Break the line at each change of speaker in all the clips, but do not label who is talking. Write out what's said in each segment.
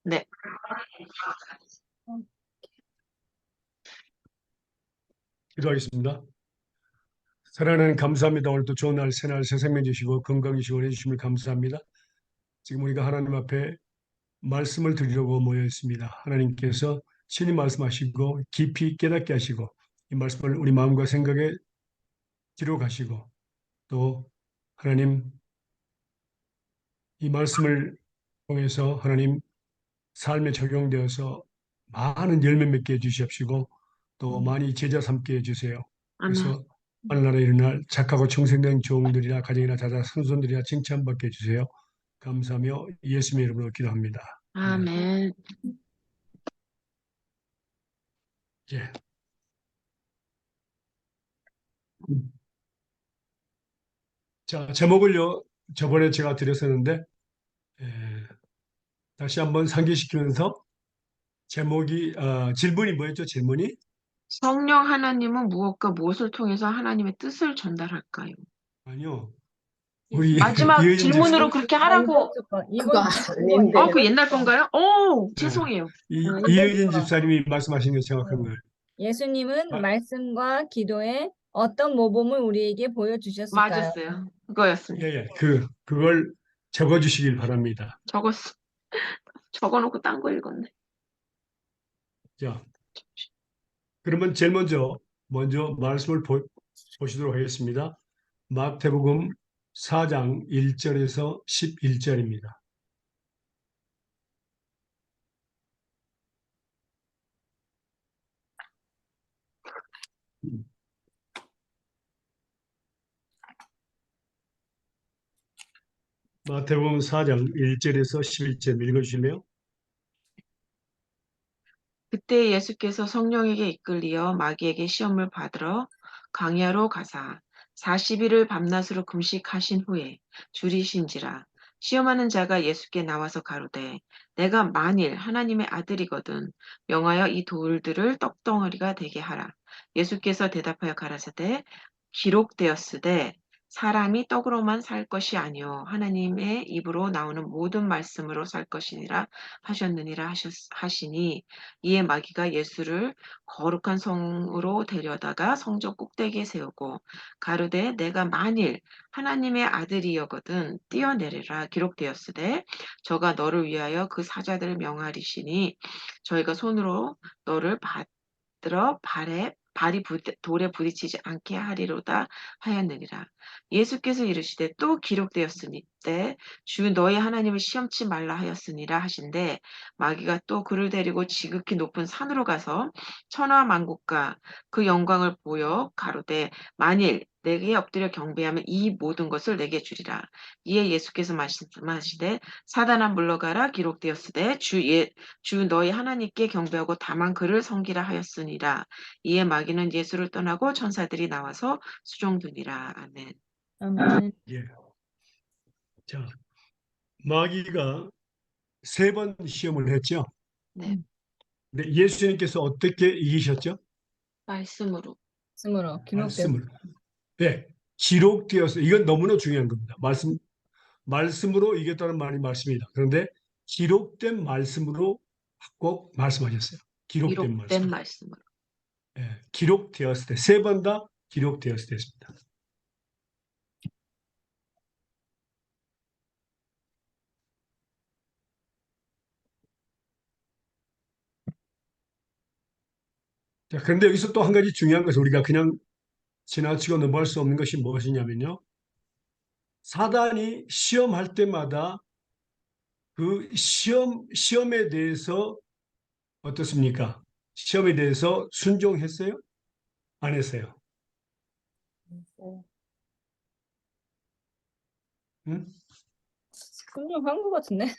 네.
기도하겠습니다. 사랑하는 감사합니다. 오늘도 좋은 날, 새날, 새 생명 주시고 건강 주시고 해주심을 감사합니다. 지금 우리가 하나님 앞에 말씀을 드리려고 모여 있습니다. 하나님께서 친히 말씀하시고 깊이 깨닫게 하시고 이 말씀을 우리 마음과 생각에 기록하시고 또 하나님 이 말씀을 통해서 하나님 삶에 적용되어서 많은 열매 맺게 해주시옵시고 또 많이 제자 삼게 해주세요.
아멘.
그래서 하늘나라에 일어날 착하고 충성된 종들이나 가정이나 자자 선손들이나 칭찬받게 해주세요. 감사하며 예수님의 이름으로 기도합니다. 아멘.
아멘.
예. 자, 제목을요, 저번에 제가 드렸었는데, 에, 다시 한번 상기시키면서 제목이, 질문이 뭐였죠? 질문이?
성령 하나님은 무엇과 무엇을 통해서 하나님의 뜻을 전달할까요?
아니요. 우리
마지막
이혜진 집사,
질문으로 그렇게 하라고.
그거 아닌데.
그 옛날 건가요? 오,
예,
죄송해요.
이혜진 집사님이 말씀하신 게 정확한 거예요.
예수님은
아,
말씀과 기도에 어떤 모범을 우리에게 보여주셨을까요?
맞았어요. 그거였습니다.
예, 예. 그걸 적어주시길 바랍니다.
적었어. 적어놓고 딴 거 읽었네.
자, 그러면 제일 먼저 말씀을 보시도록 하겠습니다. 마태복음 4장 1절에서 11절입니다. 마태복음 4장 1절에서 11절 읽어주실래요?
그때 예수께서 성령에게 이끌리어 마귀에게 시험을 받으러 광야로 가사 40일을 밤낮으로 금식하신 후에 줄이신지라. 시험하는 자가 예수께 나와서 가로되 내가 만일 하나님의 아들이거든 명하여 이 돌들을 떡덩어리가 되게 하라. 예수께서 대답하여 가라사대 기록되었으되 사람이 떡으로만 살 것이 아니요 하나님의 입으로 나오는 모든 말씀으로 살 것이니라 하셨느니라 하시니, 이에 마귀가 예수를 거룩한 성으로 데려다가 성전 꼭대기에 세우고 가로되 내가 만일 하나님의 아들이여거든 뛰어내리라. 기록되었으되 저가 너를 위하여 그 사자들을 명하리시니 저희가 손으로 너를 받들어 발이 돌에 부딪히지 않게 하리로다 하였느니라. 예수께서 이르시되 또 기록되었으니 때주 너희 하나님을 시험치 말라 하였으니라 하신대, 마귀가 또 그를 데리고 지극히 높은 산으로 가서 천하 만국과 그 영광을 보여 가로되 만일 내게 엎드려 경배하면 이 모든 것을 내게 주리라. 이에 예수께서 말씀하시되 사단아 물러가라. 기록되었으되 주 너희 하나님께 경배하고 다만 그를 섬기라 하였으니라. 이에 마귀는 예수를 떠나고 천사들이 나와서 수종드니라. 아멘.
아멘.
예. 자, 마귀가 3번 시험을 했죠.
네.
근데 예수님께서 어떻게 이기셨죠?
말씀으로.
말씀으로 기록되었.
말씀을. 네, 기록되어서 이건 너무나 중요한 겁니다. 말씀으로 이겼다는 말이 말씀이다. 그런데 기록된 말씀으로 꼭 말씀하셨어요. 기록된
기록된
말씀.
말씀으로.
예, 기록되었을 때, 3번 다 기록되었을 때입니다. 자, 그런데 여기서 또 한 가지 중요한 것은 우리가 그냥 지나치고 넘어갈 수 없는 것이 무엇이냐면요. 사단이 시험할 때마다 그 시험에 대해서 어떻습니까? 시험에 대해서 순종했어요? 안 했어요? 응?
순종한 것 같은데.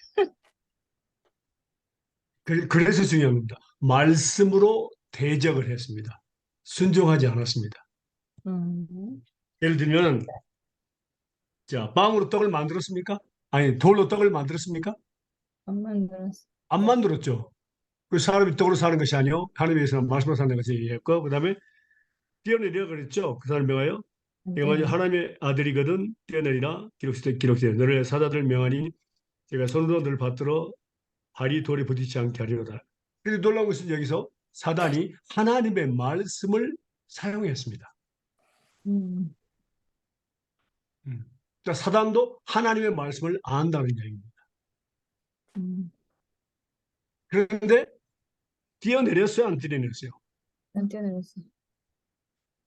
그래서 중요한 겁니다. 말씀으로 대적을 했습니다. 순종하지 않았습니다.
음,
예를 들면, 자, 빵으로 떡을 만들었습니까? 아니, 돌로 떡을 만들었습니까?
안 만들었어.
안 만들었죠. 그 사람이 떡으로 사는 것이 아니요. 하나님께서는 말씀으로 사는 것이 얘기했고, 그 다음에 뛰어내리라 그랬죠. 그 사람 명하여. 내가 만약
네.
하나님의 아들이거든 뛰어내리라. 기록되어 너를 사자들 명하니 제가 손으로 너를 받들어 발이 돌에 부딪히지 않게 하리로다. 그런데 놀라운 것은 여기서 사단이 하나님의 말씀을 사용했습니다.
음,
음. 그러니까 사단도 하나님의 말씀을 안다는 얘기입니다.
음.
그런데 뛰어내렸어요, 안 뛰어내렸어요?
안 뛰어내렸어.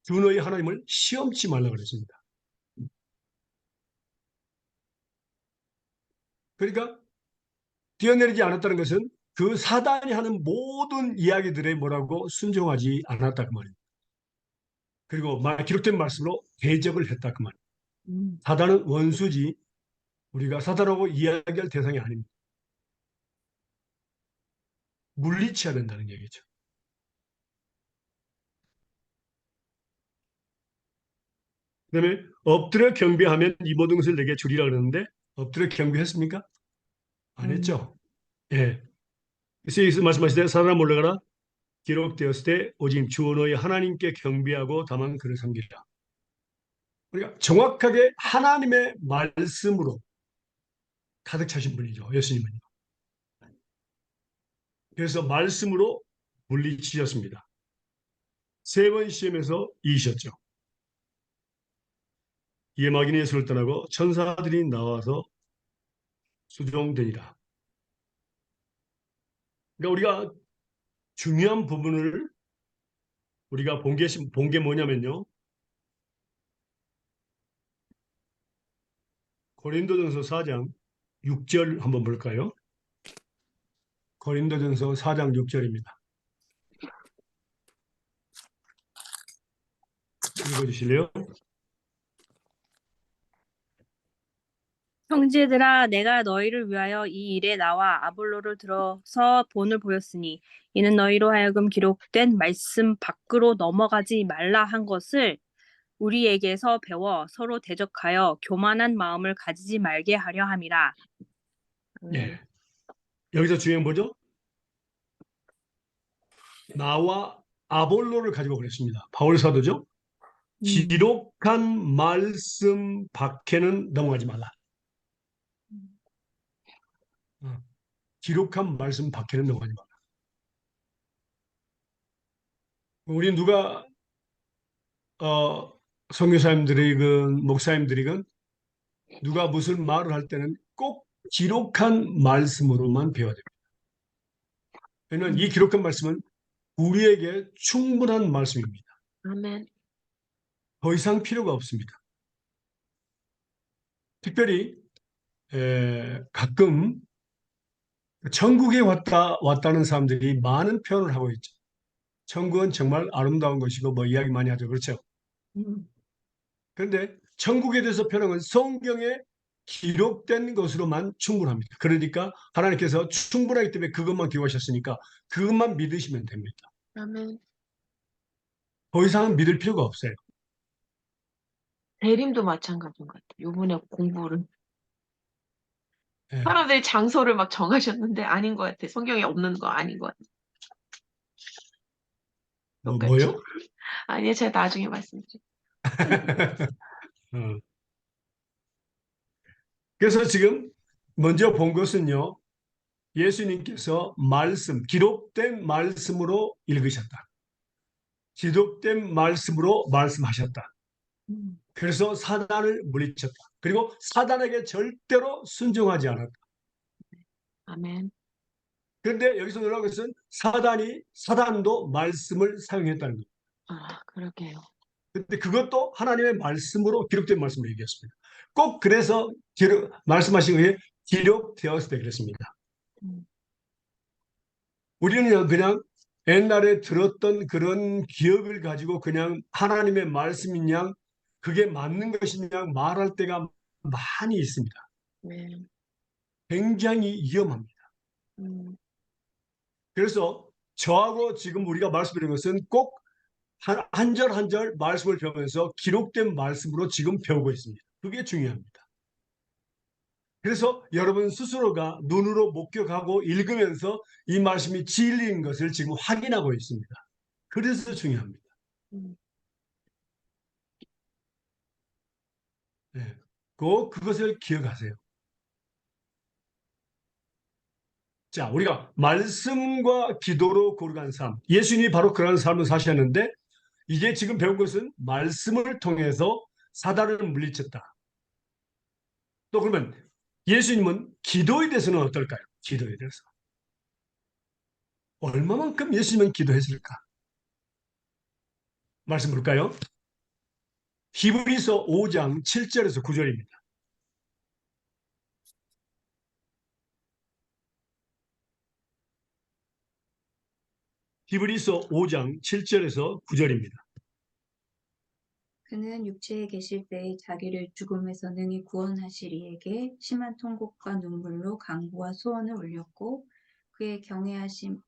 주 너희 하나님을 시험치 말라 그랬습니다. 그러니까 뛰어내리지 않았다는 것은 그 사단이 하는 모든 이야기들에 뭐라고 순종하지 않았다 그 말입니다. 그리고 기록된 말씀으로 대적을 했다 그 말입니다.
음,
사단은 원수지 우리가 사단하고 이야기할 대상이 아닙니다. 물리쳐야 된다는 얘기죠. 그다음에 엎드려 경배하면 이 모든 것을 내게 주리라 그러는데 엎드려 경배했습니까? 안
음,
했죠. 예. 그래서 여기서 말씀하시되 사단아 몰려가라 기록되었을 때 오직 주 너희 하나님께 경배하고 다만 그를 섬기라. 그러니까 정확하게 하나님의 말씀으로 가득 차신 분이죠. 예수님은. 그래서 말씀으로 물리치셨습니다. 세 번 시험에서 이기셨죠. 이에 마귀는 예수를 떠나고 천사들이 나와서 수종되니라. 그러니까 우리가 중요한 부분을 우리가 본 게 뭐냐면요. 고린도전서 4장 6절 한번 볼까요? 고린도전서 4장 6절입니다. 읽어주실래요?
형제들아, 내가 너희를 위하여 이 일에 나와 아볼로를 들어서 본을 보였으니 이는 너희로 하여금 기록된 말씀 밖으로 넘어가지 말라 한 것을 우리에게서 배워 서로 대적하여 교만한 마음을 가지지 말게 하려 함이라.
예. 여기서 중요한 뭐죠? 나와 아볼로를 가지고 그랬습니다. 바울 사도죠.
음,
기록한 말씀 밖에는 넘어가지 말라. 어, 기록한 말씀 밖에는 넘어가지 말라. 우리 누가 선교사님들이건 목사님들이건 누가 무슨 말을 할 때는 꼭 기록한 말씀으로만 배워야 됩니다. 왜냐하면 이 기록한 말씀은 우리에게 충분한 말씀입니다.
아멘.
더 이상 필요가 없습니다. 특별히 가끔 천국에 왔다는 사람들이 많은 표현을 하고 있죠. 천국은 정말 아름다운 것이고 뭐 이야기 많이 하죠. 그렇죠?
음,
그런데 천국에 대해서 표현한 건 성경에 기록된 것으로만 충분합니다. 그러니까 하나님께서 충분하기 때문에 그것만 기록하셨으니까 그것만 믿으시면 됩니다.
아멘.
더 이상은 믿을 필요가 없어요.
대림도 마찬가지인 것 같아요. 요번에 공부를.
예.
사람들이 장소를 막 정하셨는데 아닌 것 같아. 성경에 없는 거 아닌 것 같아. 똑같이.
뭐요?
아니요, 제가 나중에 말씀드릴게요.
어. 그래서 지금 먼저 본 것은요. 예수님께서 기록된 말씀으로 읽으셨다. 기록된 말씀으로 말씀하셨다.
음,
그래서 사단을 물리쳤다. 그리고 사단에게 절대로 순종하지 않았다.
아멘.
그런데 여기서 놀라운 것은 사단도 말씀을 사용했다는 겁니다.
아, 그러게요.
근데 그것도 하나님의 말씀으로 기록된 말씀을 얘기했습니다. 꼭 그래서 말씀하신 후에 기록되었을 때 그랬습니다.
음,
우리는 그냥 옛날에 들었던 그런 기억을 가지고 그냥 하나님의 말씀인 양 그게 맞는 것인 양 말할 때가 많이 있습니다.
네.
굉장히 위험합니다.
음,
그래서 저하고 지금 우리가 말씀드린 것은 꼭 한 절 한 절 말씀을 배우면서 기록된 말씀으로 지금 배우고 있습니다. 그게 중요합니다. 그래서 여러분 스스로가 눈으로 목격하고 읽으면서 이 말씀이 진리인 것을 지금 확인하고 있습니다. 그래서 중요합니다.
음,
네. 꼭 그것을 기억하세요. 자, 우리가 말씀과 기도로 거룩한 삶. 예수님이 바로 그런 삶을 사셨는데 이제 지금 배운 것은 말씀을 통해서 사단을 물리쳤다. 또 그러면 예수님은 기도에 대해서는 어떨까요? 기도에 대해서. 얼마만큼 예수님은 기도했을까? 말씀 볼까요? 히브리서 5장 7절에서 9절입니다. 히브리서 5장 7절에서 9절입니다.
그는 육체에 계실 때에 자기를 죽음에서 능히 구원하시리에게 심한 통곡과 눈물로 간구와 소원을 올렸고 그의 경외하심을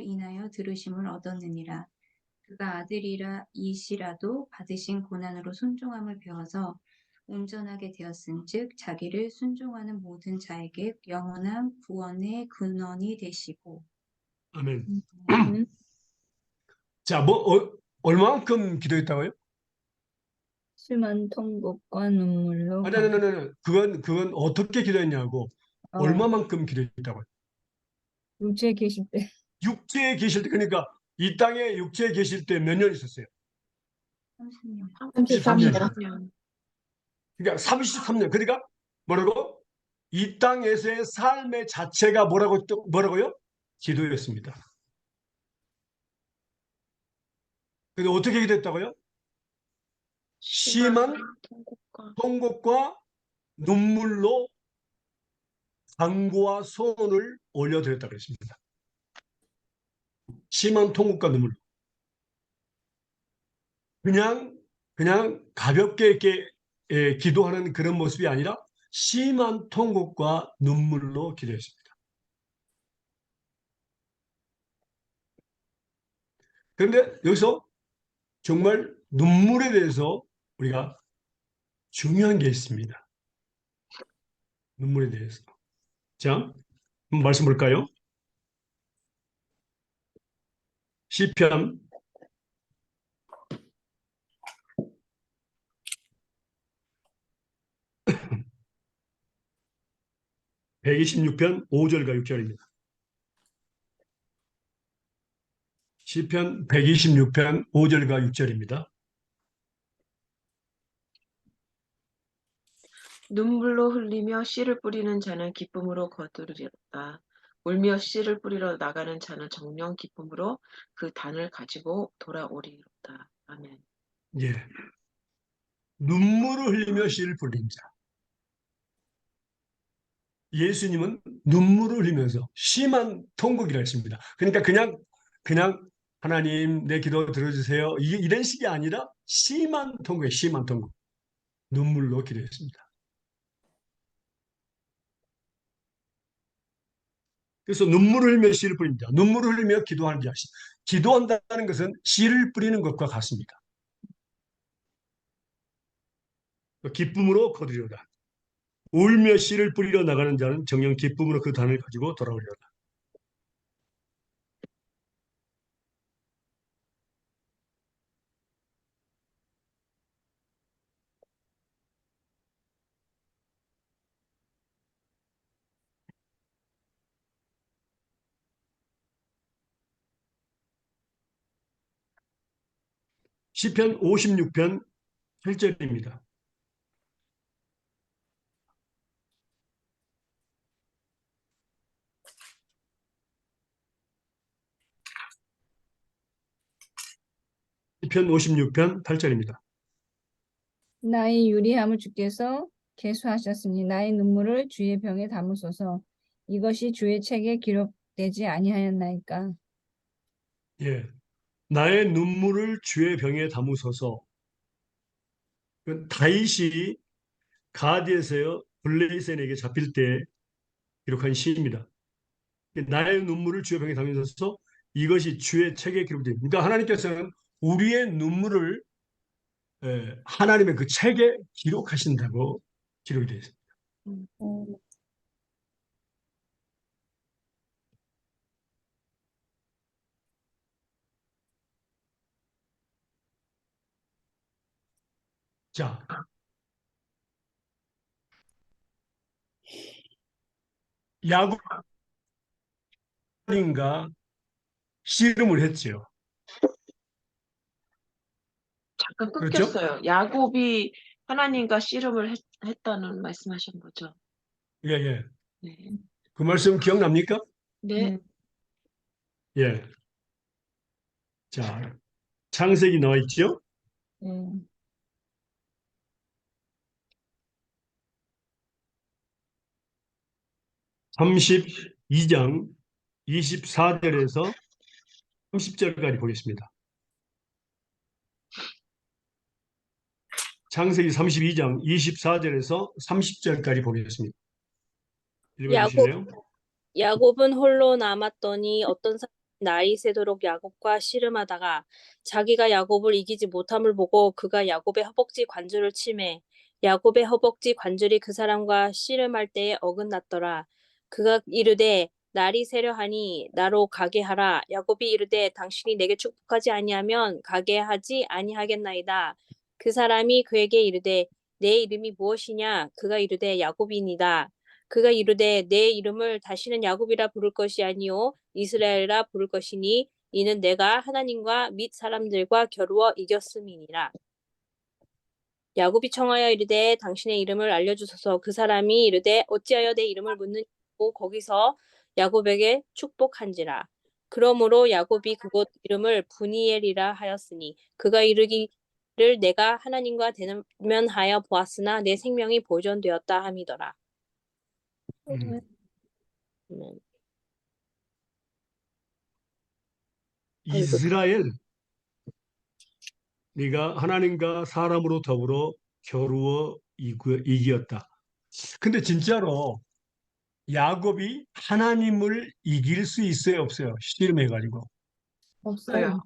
인하여 들으심을 얻었느니라. 그가 아들이라 이시라도 받으신 고난으로 순종함을 배워서 온전하게 되었은즉 자기를 순종하는 모든 자에게 영원한 구원의 근원이 되시고.
아멘.
음,
자, 얼마만큼 기도했다고요?
심한 통곡과 눈물로
아니, 아니, 아니, 아니. 그건 어떻게 기도했냐고. 얼마만큼 기도했다고요?
육체에 계실 때
육체에 계실 때, 그러니까 이 땅에 육체에 계실 때 몇 년 있었어요?
30년.
33년.
33년.
그러니까 33년. 그러니까 뭐라고? 이 땅에서의 삶의 자체가 뭐라고요? 기도였습니다. 근데 어떻게 기도했다고요? 심한
통곡과
통곡과 눈물로 간구와 소원을 올려드렸다고 했습니다. 심한 통곡과 눈물로. 그냥 가볍게 이렇게 기도하는 그런 모습이 아니라 심한 통곡과 눈물로 기도했습니다. 그런데 여기서 정말 눈물에 대해서 우리가 중요한 게 있습니다. 눈물에 대해서. 자, 한번 말씀 볼까요? 시편 126편 5절과 6절입니다. 시편 126편 5절과 6절입니다.
눈물로 흘리며 씨를 뿌리는 자는 기쁨으로 거두리로다. 울며 씨를 뿌리러 나가는 자는 정령 기쁨으로 그 단을 가지고 돌아오리로다. 아멘.
예. 눈물을 흘리며 씨를 뿌린 자. 예수님은 눈물을 흘리면서 심한 통곡이라 했습니다. 그러니까 그냥 하나님 내 기도 들어주세요. 이런 식이 아니라 심한 통곡이에요. 심한 통곡. 눈물로 기도했습니다. 그래서 눈물을 흘리며 씨를 뿌립니다. 눈물을 흘리며 기도하는 자. 기도한다는 것은 씨를 뿌리는 것과 같습니다. 기쁨으로 거두리로다. 울며 씨를 뿌리러 나가는 자는 정녕 기쁨으로 그 단을 가지고 돌아오리로다. 시편 56편 8절입니다. 시편 56편 8절입니다.
나의 유리함을 주께서 계수하셨으니 나의 눈물을 주의 병에 담으소서. 이것이 주의 책에 기록되지 아니하였나이까.
예. 나의 눈물을 주의 병에 담으소서. 다윗이 가드에서 블레셋에게 잡힐 때 기록한 시입니다. 나의 눈물을 주의 병에 담으소서. 이것이 주의 책에 기록됩니다. 그러니까 하나님께서는 우리의 눈물을 하나님의 그 책에 기록하신다고 기록이 되어 있습니다. 자, 야곱 하나님과 씨름을 했지요.
잠깐
그렇죠?
끊겼어요. 야곱이 하나님과 씨름을 했다는 말씀하신 거죠?
예, 예.
네.
그 말씀 기억납니까?
네.
예. 자, 창세기 나와 있죠?
네.
32장 24절에서 30절까지 보겠습니다. 창세기 32장 24절에서 30절까지 보겠습니다.
야곱
읽어주실래요?
야곱은 홀로 남았더니 어떤 사람이 날이 새도록 야곱과 씨름하다가 자기가 야곱을 이기지 못함을 보고 그가 야곱의 허벅지 관절을 치매 야곱의 허벅지 관절이 그 사람과 씨름할 때에 어긋났더라. 그가 이르되 날이 새려 하니 나로 가게 하라. 야곱이 이르되 당신이 내게 축복하지 아니하면 가게 하지 아니하겠나이다. 그 사람이 그에게 이르되 내 이름이 무엇이냐? 그가 이르되 야곱이니이다. 그가 이르되 내 이름을 다시는 야곱이라 부를 것이 아니요 이스라엘이라 부를 것이니 이는 내가 하나님과 및 사람들과 겨루어 이겼음이니라. 야곱이 청하여 이르되 당신의 이름을 알려주소서. 그 사람이 이르되 어찌하여 내 이름을 묻느냐고 거기서 야곱에게 축복한지라. 그러므로 야곱이 그곳 이름을 브니엘이라 하였으니 그가 이르기를 내가 하나님과 대면하여 보았으나 내 생명이 보존되었다 함이더라.
음.
아멘.
이스라엘, 네가 하나님과 사람으로 더불어 겨루어 이기었다. 근데 진짜로 야곱이 하나님을 이길 수 있어요, 없어요? 씨름해가지고.
없어요.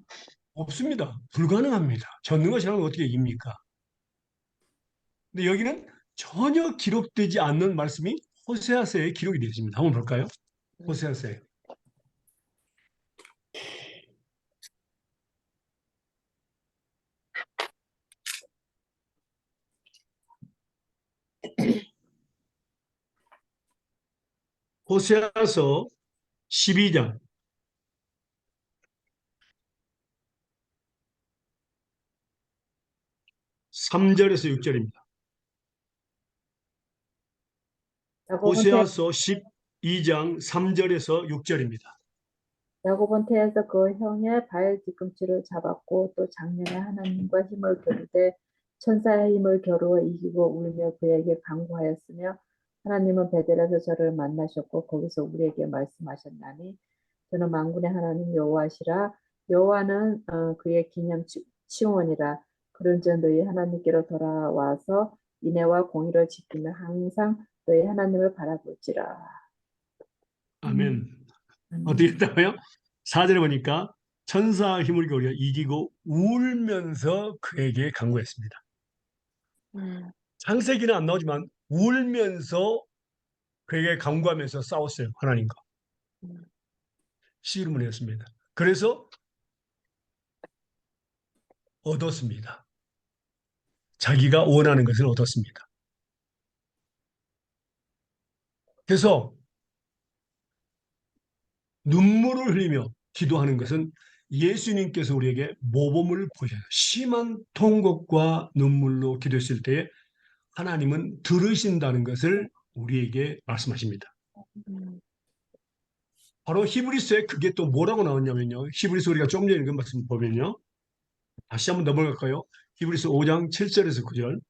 없습니다. 불가능합니다. 전능한 사람을 어떻게 이깁니까? 근데 여기는 전혀 기록되지 않는 말씀이 호세아서에 기록이 되어 있습니다. 한번 볼까요? 호세아서에. 호세아서 12장 3절에서 6절입니다. 호세아서 12장 3절에서 6절입니다.
야곱은 태에서 그 형의 발 뒤꿈치를 잡았고 또 작년에 하나님과 힘을 겨루되 천사의 힘을 겨루어 이기고 울며 그에게 간구하였으며 하나님은 베델에서 저를 만나셨고 거기서 우리에게 말씀하셨나니 저는 만군의 하나님 여호와시라. 여호와는 그의 기념 치원이라. 그런즉 너희 하나님께로 돌아와서 인애와 공의를 지키며 항상 너희 하나님을 바라볼지라.
아멘. 어떻게 했다고요? 4절에 보니까 천사 힘을 겨루어 이기고 울면서 그에게 간구했습니다. 창세기는 안 나오지만 울면서 그에게 간구하면서 싸웠어요. 하나님과. 씨름을 했습니다. 그래서 얻었습니다. 자기가 원하는 것을 얻었습니다. 그래서 눈물을 흘리며 기도하는 것은 예수님께서 우리에게 모범을 보여요. 심한 통곡과 눈물로 기도했을 때에 하나님은 들으신다는 것을 우리에게 말씀하십니다. 바로 히브리서에 그게 또 뭐라고 나왔냐면요. 히브리서 우리가 좀 전에 읽은 말씀 보면요. 다시 한번 넘어갈까요? 히브리서 5장 7절에서 9절.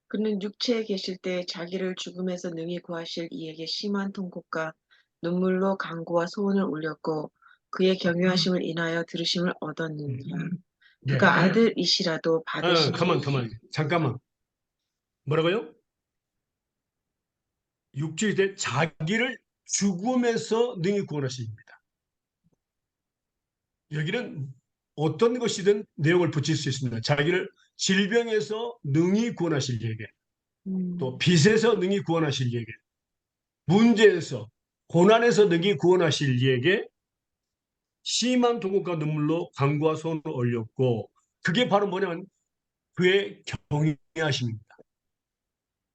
그는 육체에 계실 때 자기를 죽음에서 능히 구하실 이에게 심한 통곡과 눈물로 간구와 소원을 올렸고 그의 경유하심을 인하여 들으심을 얻었느니라.
네.
그가 아들이시라도 받으신
가만. 잠깐만. 뭐라고요? 육체일 때 자기를 죽음에서 능히 구원하십니다. 여기는 어떤 것이든 내용을 붙일 수 있습니다. 자기를 질병에서 능히 구원하실 이에게, 또 빚에서 능히 구원하실 이에게, 문제에서 고난에서 능히 구원하실 이에게 심한 통곡과 눈물로 간구와 소원을 올렸고 그게 바로 뭐냐면 그의 경외하심입니다.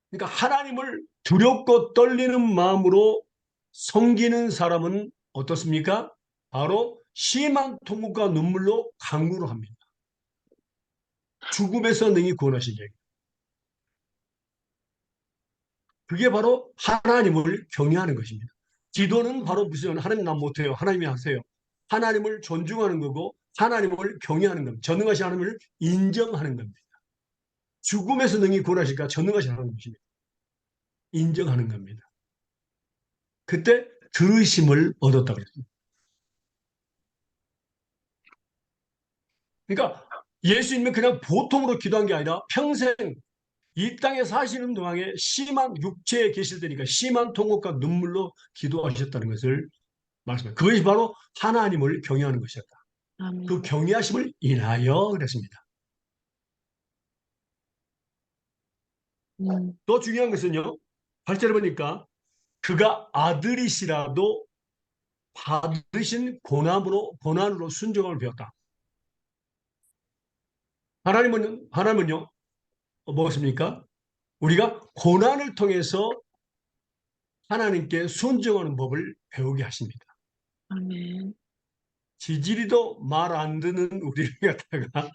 그러니까 하나님을 두렵고 떨리는 마음으로 섬기는 사람은 어떻습니까? 바로 심한 통곡과 눈물로 강구를 합니다. 죽음에서 능히 구원하신 자. 그게 바로 하나님을 경외하는 것입니다. 기도는 바로 무슨 하나님 난 못해요. 하나님이 하세요. 하나님을 존중하는 거고 하나님을 경외하는 겁니다. 전능하신 하나님을 인정하는 겁니다. 죽음에서 능히 구원하실까 전능하신 하나님이십니다. 인정하는 겁니다. 그때 들으심을 얻었다고 그랬습니다. 그러니까 예수님은 그냥 보통으로 기도한 게 아니라 평생 이 땅에 사시는 동안에 심한 육체에 계실 때니까 심한 통곡과 눈물로 기도하셨다는 것을 말씀합니다. 그것이 바로 하나님을 경외하는 것이었다.
아멘.
그 경외하심을 인하여 그랬습니다. 또 중요한 것은요. 8절에 보니까 그가 아들이시라도 받으신 고난으로 순종을 배웠다. 하나님은요, 무엇입니까? 우리가 고난을 통해서 하나님께 순종하는 법을 배우게 하십니다.
아멘.
지지리도 말 안 듣는 우리를 갖다가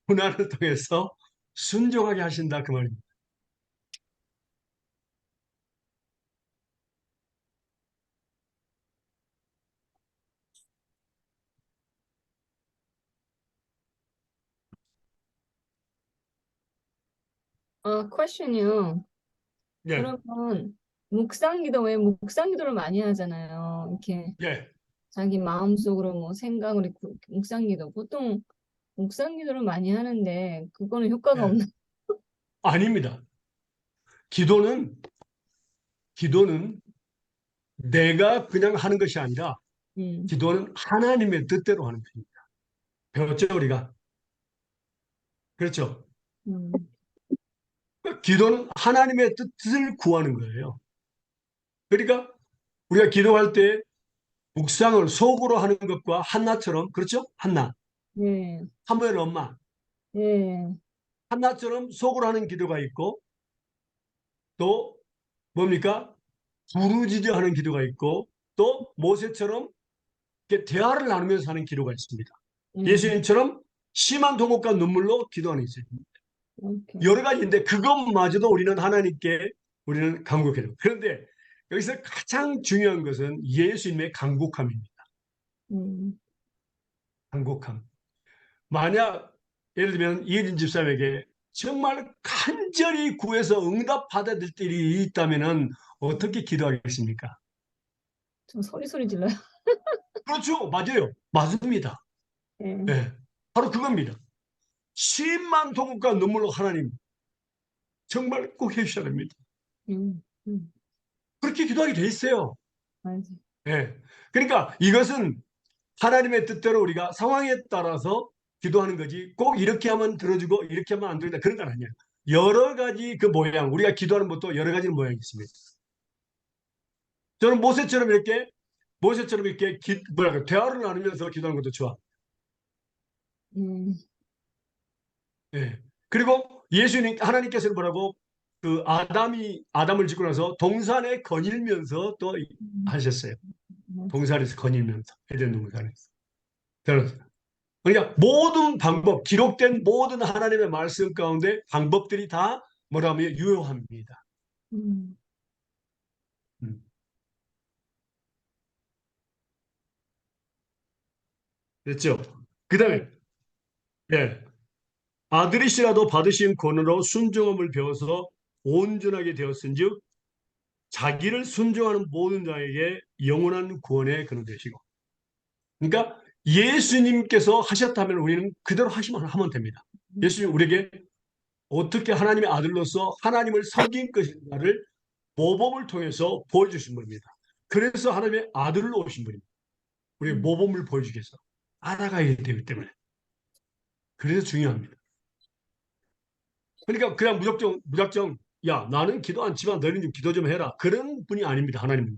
고난을 통해서 순종하게 하신다 그 말입니다.
question이요.
예,
그러면 묵상기도 왜 묵상기도를 많이 하잖아요. 이렇게
예,
자기 마음속으로 뭐 생각을 묵상기도 보통 묵상기도를 많이 하는데 그거는 효과가
예.
없나?
아닙니다. 기도는 내가 그냥 하는 것이 아니라
음,
기도는 하나님의 뜻대로 하는 것입니다. 배웠죠, 우리가? 그렇죠?
음,
기도는 하나님의 뜻을 구하는 거예요. 그러니까 우리가 기도할 때 묵상을 속으로 하는 것과 한나처럼, 그렇죠? 한나.
예,
사무엘 엄마.
예,
한나처럼 속으로 하는 기도가 있고, 또 뭡니까? 부르짖어 하는 기도가 있고, 또 모세처럼 이렇게 대화를 나누면서 하는 기도가 있습니다.
예,
예수님처럼 심한 통곡과 눈물로 기도하는 게 있어요.
오케이.
여러 가지인데 그것마저도 우리는 간곡해요. 그런데 여기서 가장 중요한 것은 예수님의 간곡함입니다.
음,
간곡함. 만약 예를 들면 이혜진 집사에게 정말 간절히 구해서 응답받아야 될 일이 있다면 어떻게 기도하겠습니까?
좀 소리 질러요.
그렇죠. 맞아요. 맞습니다.
예,
네. 바로 그겁니다. 심한 통곡과 눈물로 하나님 정말 꼭 해주셔야 됩니다.
음, 음,
그렇게 기도하게 돼 있어요.
알지.
예. 그러니까 이것은 하나님의 뜻대로 우리가 상황에 따라서 기도하는 거지 꼭 이렇게 하면 들어주고 이렇게 하면 안 된다 그런 건 아니에요. 여러 가지 그 모양 우리가 기도하는 것도 여러 가지 모양이 있습니다. 저는 모세처럼 이렇게 뭐랄까 대화를 나누면서 기도하는 것도 좋아.
음,
예. 그리고 예수님 하나님께서는 뭐라고 그 아담을 짓고 나서 동산에 거닐면서 또 하셨어요. 동산에서 거닐면서 에덴 동산에서. 그러니까 모든 방법, 기록된 모든 하나님의 말씀 가운데 방법들이 다 뭐라면 유효합니다.
음,
음. 됐죠? 그
네,
다음에, 예. 아들이시라도 받으신 권으로 순종함을 배워서 온전하게 되었은즉 자기를 순종하는 모든 자에게 영원한 구원의 근원 되시고. 그러니까 예수님께서 하셨다면 우리는 그대로 하면 됩니다. 예수님 우리에게 어떻게 하나님의 아들로서 하나님을 섬긴 것인가를 모범을 통해서 보여주신 분입니다. 그래서 하나님의 아들로 오신 분입니다. 우리 모범을 보여주기 위해서 알아가야 되기 때문에. 그래서 중요합니다. 그러니까 그냥 무작정 야 나는 기도 않지만 너희는 좀 기도 좀 해라. 그런 분이 아닙니다. 하나님은.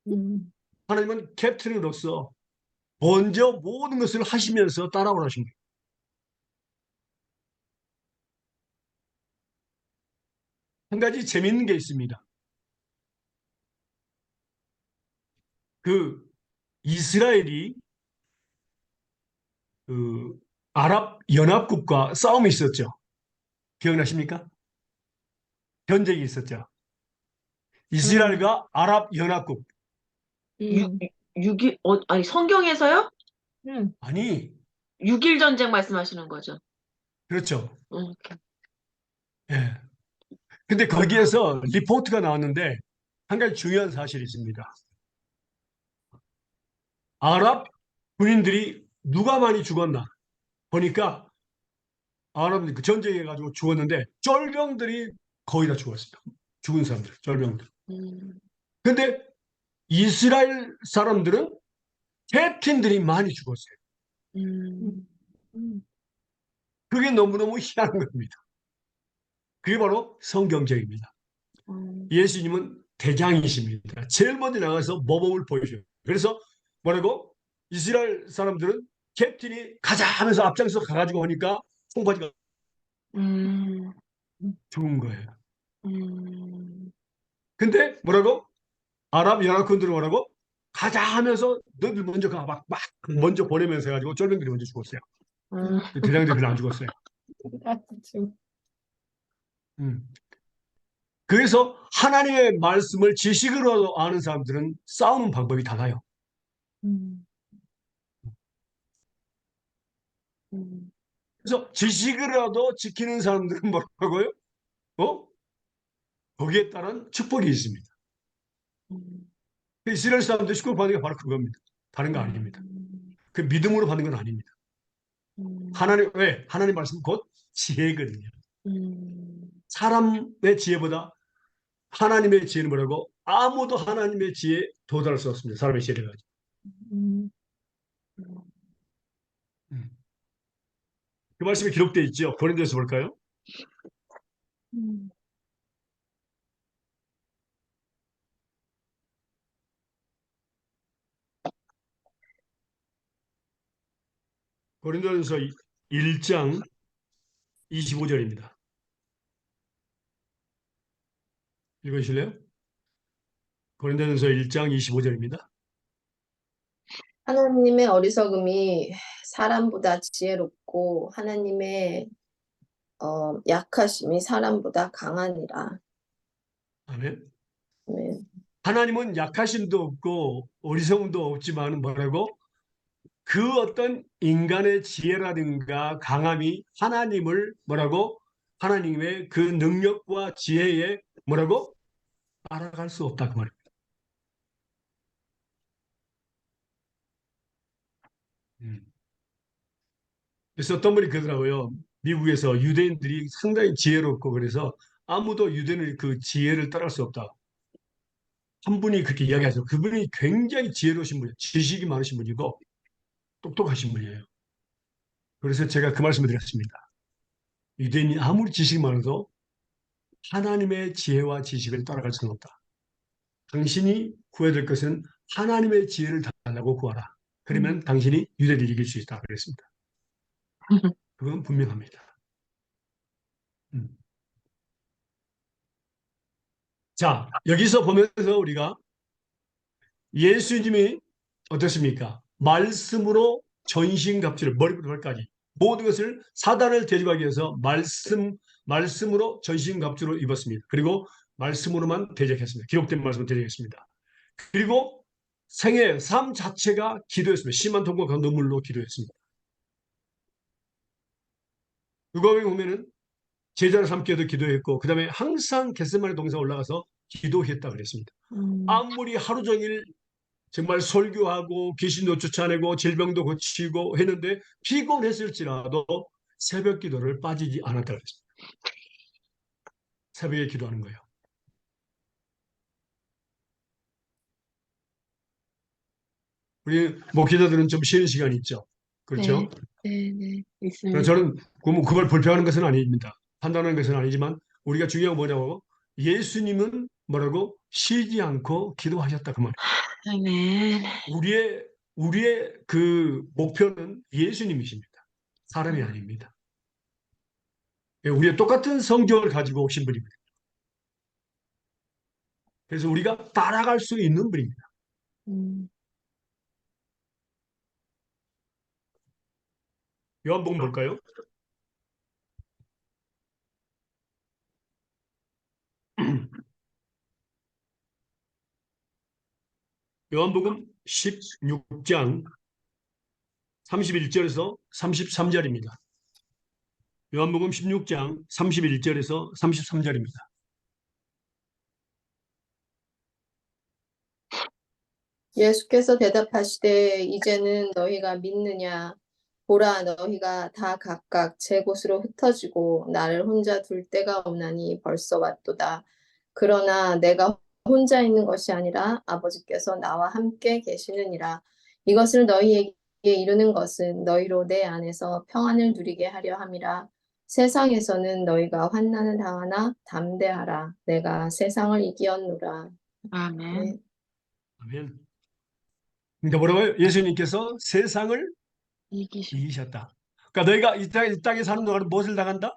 음,
하나님은 캡틴으로서 먼저 모든 것을 하시면서 따라오라신 거예요. 한 가지 재미있는 게 있습니다. 그 이스라엘이 그 아랍 연합국과 싸움이 있었죠. 기억나십니까? 전쟁이 있었죠. 이스라엘과 아랍 연합국.
육
음,
6일, 아니, 성경에서요?
음,
아니,
6일 전쟁 말씀하시는 거죠?
그렇죠.
오케이.
예. 근데 거기에서 리포트가 나왔는데 한 가지 중요한 사실이 있습니다. 아랍 군인들이 누가 많이 죽었나 보니까 아랍들 그 전쟁해 가지고 죽었는데 쫄병들이 거의 다 죽었습니다. 죽은 사람들, 쫄병들.
음,
근데 이스라엘 사람들은 캡틴들이 많이 죽었어요.
음,
음,
그게 너무너무 희한한 겁니다. 그게 바로 성경적입니다.
음,
예수님은 대장이십니다. 제일 먼저 나가서 모범을 보여줘요. 그래서 뭐라고? 이스라엘 사람들은 캡틴이 가자 하면서 앞장서 가가지고 하니까 총바지가
음,
죽은 거예요.
음,
근데 뭐라고? 아랍 연합군들은 뭐라고? 가자 하면서 너희들 먼저 가. 막 먼저 보내면서 해가지고 쫄병들이 먼저 죽었어요.
음,
대장들이 별로 안 죽었어요.
좀,
음. 그래서 하나님의 말씀을 지식으로 아는 사람들은 싸우는 방법이 달라요.
음,
음,
그래서 지식으로라도 지키는 사람들은 뭐라고요? 어? 거기에 따른 축복이 있습니다.
음,
이스라엘 사람들이 축복 받는 게 바로 그겁니다. 다른 거 아닙니다. 그 믿음으로 받는 건 아닙니다.
음,
하나님, 왜? 하나님 말씀 곧 지혜거든요.
음,
사람의 지혜보다 하나님의 지혜는 뭐라고? 아무도 하나님의 지혜에 도달할 수 없습니다. 사람의 지혜를 가지고.
음,
음. 그 말씀이 기록되어 있죠. 고린도에서 볼까요?
음,
고린도전서 1장 25절입니다. 읽으실래요? 고린도전서 1장 25절입니다.
하나님의 어리석음이 사람보다 지혜롭고 하나님의 약하심이 사람보다 강하니라.
아멘.
네.
하나님은 약하심도 없고 어리석음도 없지만 뭐라고? 그 어떤 인간의 지혜라든가 강함이 하나님을 뭐라고? 하나님의 그 능력과 지혜에 뭐라고? 따라갈 수 없다 그 말입니다. 음. 그래서 어떤 분이 그러더라고요. 미국에서 유대인들이 상당히 지혜롭고 그래서 아무도 유대인의 그 지혜를 따라갈 수 없다. 한 분이 그렇게 이야기하죠. 그분이 굉장히 지혜로우신 분이에요. 지식이 많으신 분이고 똑똑하신 분이에요. 그래서 제가 그 말씀을 드렸습니다. 유대인이 아무리 지식이 많아도 하나님의 지혜와 지식을 따라갈 수는 없다. 당신이 구해야 될 것은 하나님의 지혜를 달라고 구하라. 그러면 당신이 유대를 이길 수 있다. 그랬습니다. 그건 분명합니다. 음. 자, 여기서 보면서 우리가 예수님이 어떻습니까? 말씀으로 전신갑주를 머리부터 발까지 모든 것을 사단을 대적하기 위해서 말씀으로 전신갑주를 입었습니다. 그리고 말씀으로만 대적했습니다. 기록된 말씀을 대적했습니다. 그리고 생애 삶 자체가 기도였습니다. 심한 통곡과 눈물로 기도했습니다. 누가복음에 보면은 제자를 삼기 위해서 기도했고 그 다음에 항상 겟세마네 동산 올라가서 기도했다 그랬습니다. 아무리 하루 종일 정말 설교하고 귀신도 쫓아내고 질병도 고치고 했는데 피곤했을지라도 새벽 기도를 빠지지 않았다 그랬습니다. 새벽에 기도하는 거예요. 우리 목회자들은 좀 쉬는 시간이 있죠. 그렇죠?
네, 네,
그래서
있습니다.
저는 그걸 불평하는 것은 아닙니다. 판단하는 것은 아니지만 우리가 중요한 건 뭐냐고 예수님은 뭐라고 쉬지 않고 기도하셨다 그 말이에요.
아멘.
우리의 그 목표는 예수님이십니다. 사람이 아닙니다. 우리의 똑같은 성경을 가지고 오신 분입니다. 그래서 우리가 따라갈 수 있는 분입니다.
음,
요한복음 볼까요? 요한복음 16장 31절에서 33절입니다. 요한복음 16장 31절에서 33절입니다.
예수께서 대답하시되 이제는 너희가 믿느냐? 보라, 너희가 다 각각 제 곳으로 흩어지고 나를 혼자 둘 데가 없나니 벌써 왔도다. 그러나 내가 혼자 있는 것이 아니라 아버지께서 나와 함께 계시느니라. 이것을 너희에게 이루는 것은 너희로 내 안에서 평안을 누리게 하려 함이라. 세상에서는 너희가 환난을 당하나 담대하라. 내가 세상을 이기었노라.
아멘.
네.
아멘. 그러니까 뭐라고요? 예수님께서 세상을
이기셨.
이기셨다. 그러니까 너희가 이 땅에 사는 동안 무엇을 당한다?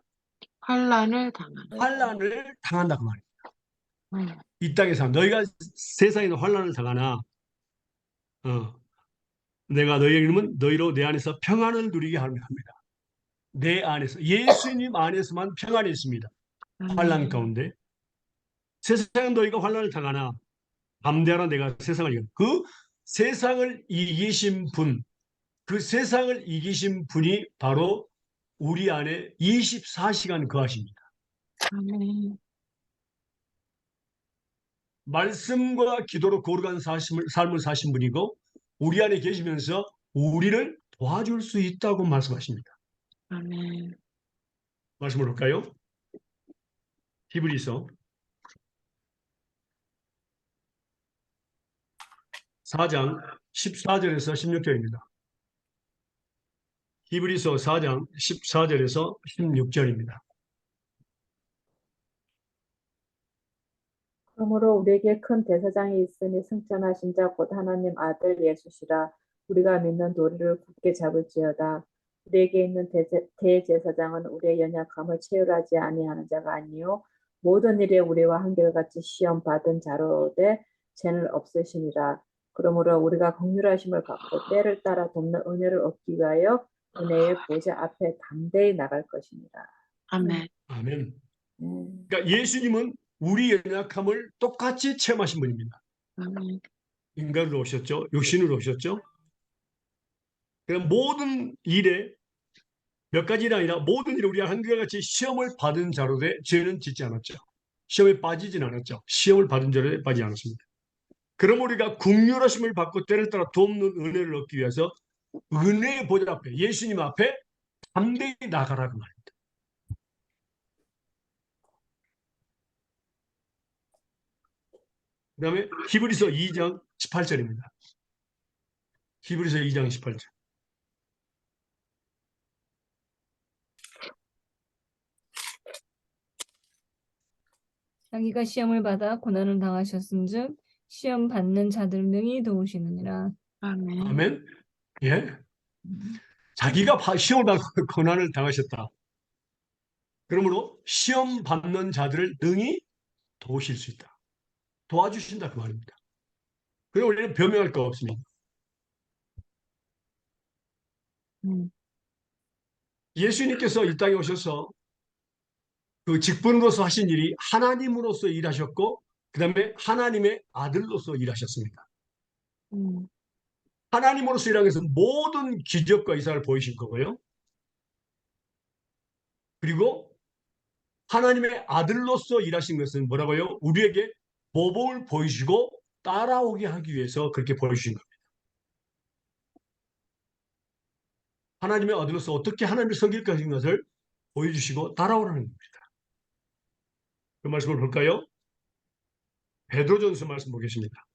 환란을 당하는.
환란을 당한다 그 말이에요.
음,
이 땅에 사는 너희가 세상에서 환란을 당하나 내가 너희에게 이르면 너희로 내 안에서 평안을 누리게 합니다. 내 안에서 예수님 안에서만 평안이 있습니다. 환란 가운데 세상은 너희가 환란을 당하나 담대하라 내가 세상을 이겨. 그 세상을 이기신 분, 그 세상을 이기신 분이 바로 우리 안에 24시간 거하십니다.
아멘.
말씀과 기도로 거룩한 삶을 사신 분이고 우리 안에 계시면서 우리를 도와줄 수 있다고 말씀하십니다.
아멘.
말씀을 볼까요? 히브리서 4장 14절에서 16절입니다. 히브리서 4장 14절에서 16절입니다.
그러므로 우리에게 큰 대제사장이 있으니 승천하신 자 곧 하나님 아들 예수시라. 우리가 믿는 도리를 굳게 잡을지어다. 우리에게 있는 대제사장은 우리의 연약함을 체휼하지 아니하는 자가 아니요 모든 일에 우리와 한결같이 시험 받은 자로되 죄는 없으시니라. 그러므로 우리가 긍휼하심을 받고 때를 따라 돕는 은혜를 얻기 위하여 은혜의 보좌 앞에 담대히 나갈 것입니다.
아멘.
아멘.
음.
그러니까 예수님은 우리 연약함을 똑같이 체험하신 분입니다.
아멘.
인간으로 오셨죠. 육신으로 오셨죠. 그럼 모든 일에 몇 가지가 아니라 모든 일에 우리가 한결같이 시험을 받은 자로 돼 죄는 짓지 않았죠. 시험에 빠지진 않았죠. 시험을 받은 자로 빠지지 않았습니다. 그럼 우리가 긍휼하심을 받고 때를 따라 돕는 은혜를 얻기 위해서 은혜의 보좌 앞에 예수님 앞에 담대히 나가라고 말입니다. 그 다음에 히브리서 2장 18절입니다. 히브리서 2장 18절.
자기가 시험을 받아 고난을 당하셨은즉 시험 받는 자들 능히 도우시느니라.
아멘.
아멘. 예. 자기가 시험을 받고 고난을 당하셨다. 그러므로 시험 받는 자들을 능히 도우실 수 있다. 도와주신다 그 말입니다. 그리고 우리는 변명할 거 없습니다.
음,
예수님께서 이 땅에 오셔서 그 직분으로서 하신 일이 하나님으로서 일하셨고 그 다음에 하나님의 아들로서 일하셨습니다.
음,
하나님으로서 일하기 위해서 모든 기적과 이사를 보이신 거고요. 그리고 하나님의 아들로서 일하신 것은 뭐라고요? 우리에게 모범을 보이시고 따라오게 하기 위해서 그렇게 보여주신 겁니다. 하나님의 아들로서 어떻게 하나님을 섬길 것인 것을 보여주시고 따라오라는 겁니다. 그 말씀을 볼까요? 베드로전서 말씀 보겠습니다.